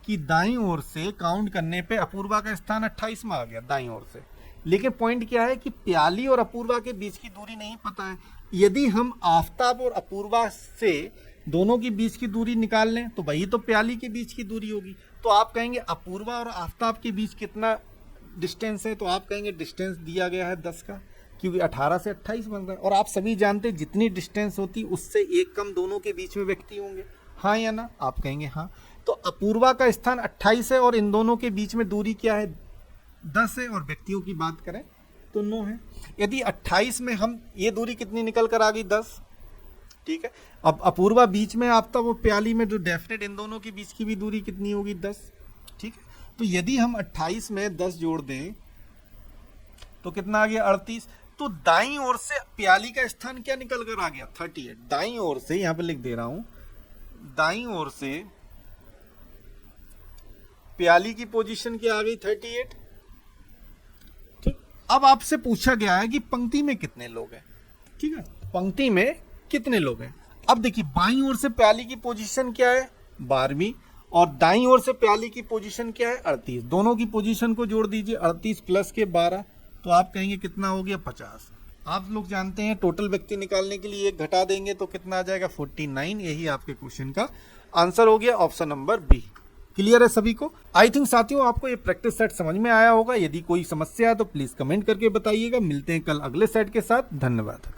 कि दाईं ओर से काउंट करने पे अपूर्वा का स्थान 28 में आ गया दाईं ओर से। लेकिन पॉइंट क्या है कि प्याली और अपूर्वा के बीच की दूरी नहीं पता है। यदि हम आफताब और अपूर्वा से दोनों के बीच की दूरी निकाल लें तो वही तो प्याली के बीच की दूरी होगी। तो आप कहेंगे अपूर्वा और आफताब के बीच कितना डिस्टेंस है? तो आप कहेंगे डिस्टेंस दिया गया है 10 का, क्योंकि 18 से 28 बन रहा है। और आप सभी जानते हैं जितनी डिस्टेंस होती उससे एक कम दोनों के बीच में व्यक्ति होंगे। हाँ या ना? आप कहेंगे हाँ। तो अपूर्वा का स्थान 28 है और इन दोनों के बीच में दूरी क्या है? 10 है। और व्यक्तियों की बात करें तो 9 है। यदि 28 में हम ये दूरी कितनी निकल कर आ गई? 10। ठीक है। अब अपूर्वा बीच में आपता वो प्याली में, जो डेफिनेट इन दोनों के बीच की भी दूरी कितनी होगी? 10। ठीक है। तो यदि हम 28 में 10 जोड़ दें तो कितना आ गया? 38। तो दाईं ओर से प्याली का स्थान क्या निकल कर आ गया? 38। दाईं ओर से, यहां पर लिख दे रहा हूं, दाईं ओर से प्याली की पोजीशन क्या आ गई? 38। ठीक। अब आपसे पूछा गया है कि पंक्ति में कितने लोग हैं। ठीक है। पंक्ति में कितने लोग हैं? अब देखिए बाईं ओर से प्याली की पोजीशन क्या है? 12वीं। और दाईं ओर से प्याली की पोजीशन क्या है? 38। दोनों की पोजीशन को जोड़ दीजिए, 38 प्लस के 12, तो आप कहेंगे कितना हो गया? 50। आप लोग जानते हैं टोटल व्यक्ति निकालने के लिए एक घटा देंगे तो कितना आ जाएगा? 49। यही आपके क्वेश्चन का आंसर हो गया, ऑप्शन नंबर बी। क्लियर है सभी को? आई थिंक साथियों आपको ये प्रैक्टिस सेट समझ में आया होगा। यदि कोई समस्या है तो प्लीज कमेंट करके बताइएगा। मिलते हैं कल अगले सेट के साथ। धन्यवाद।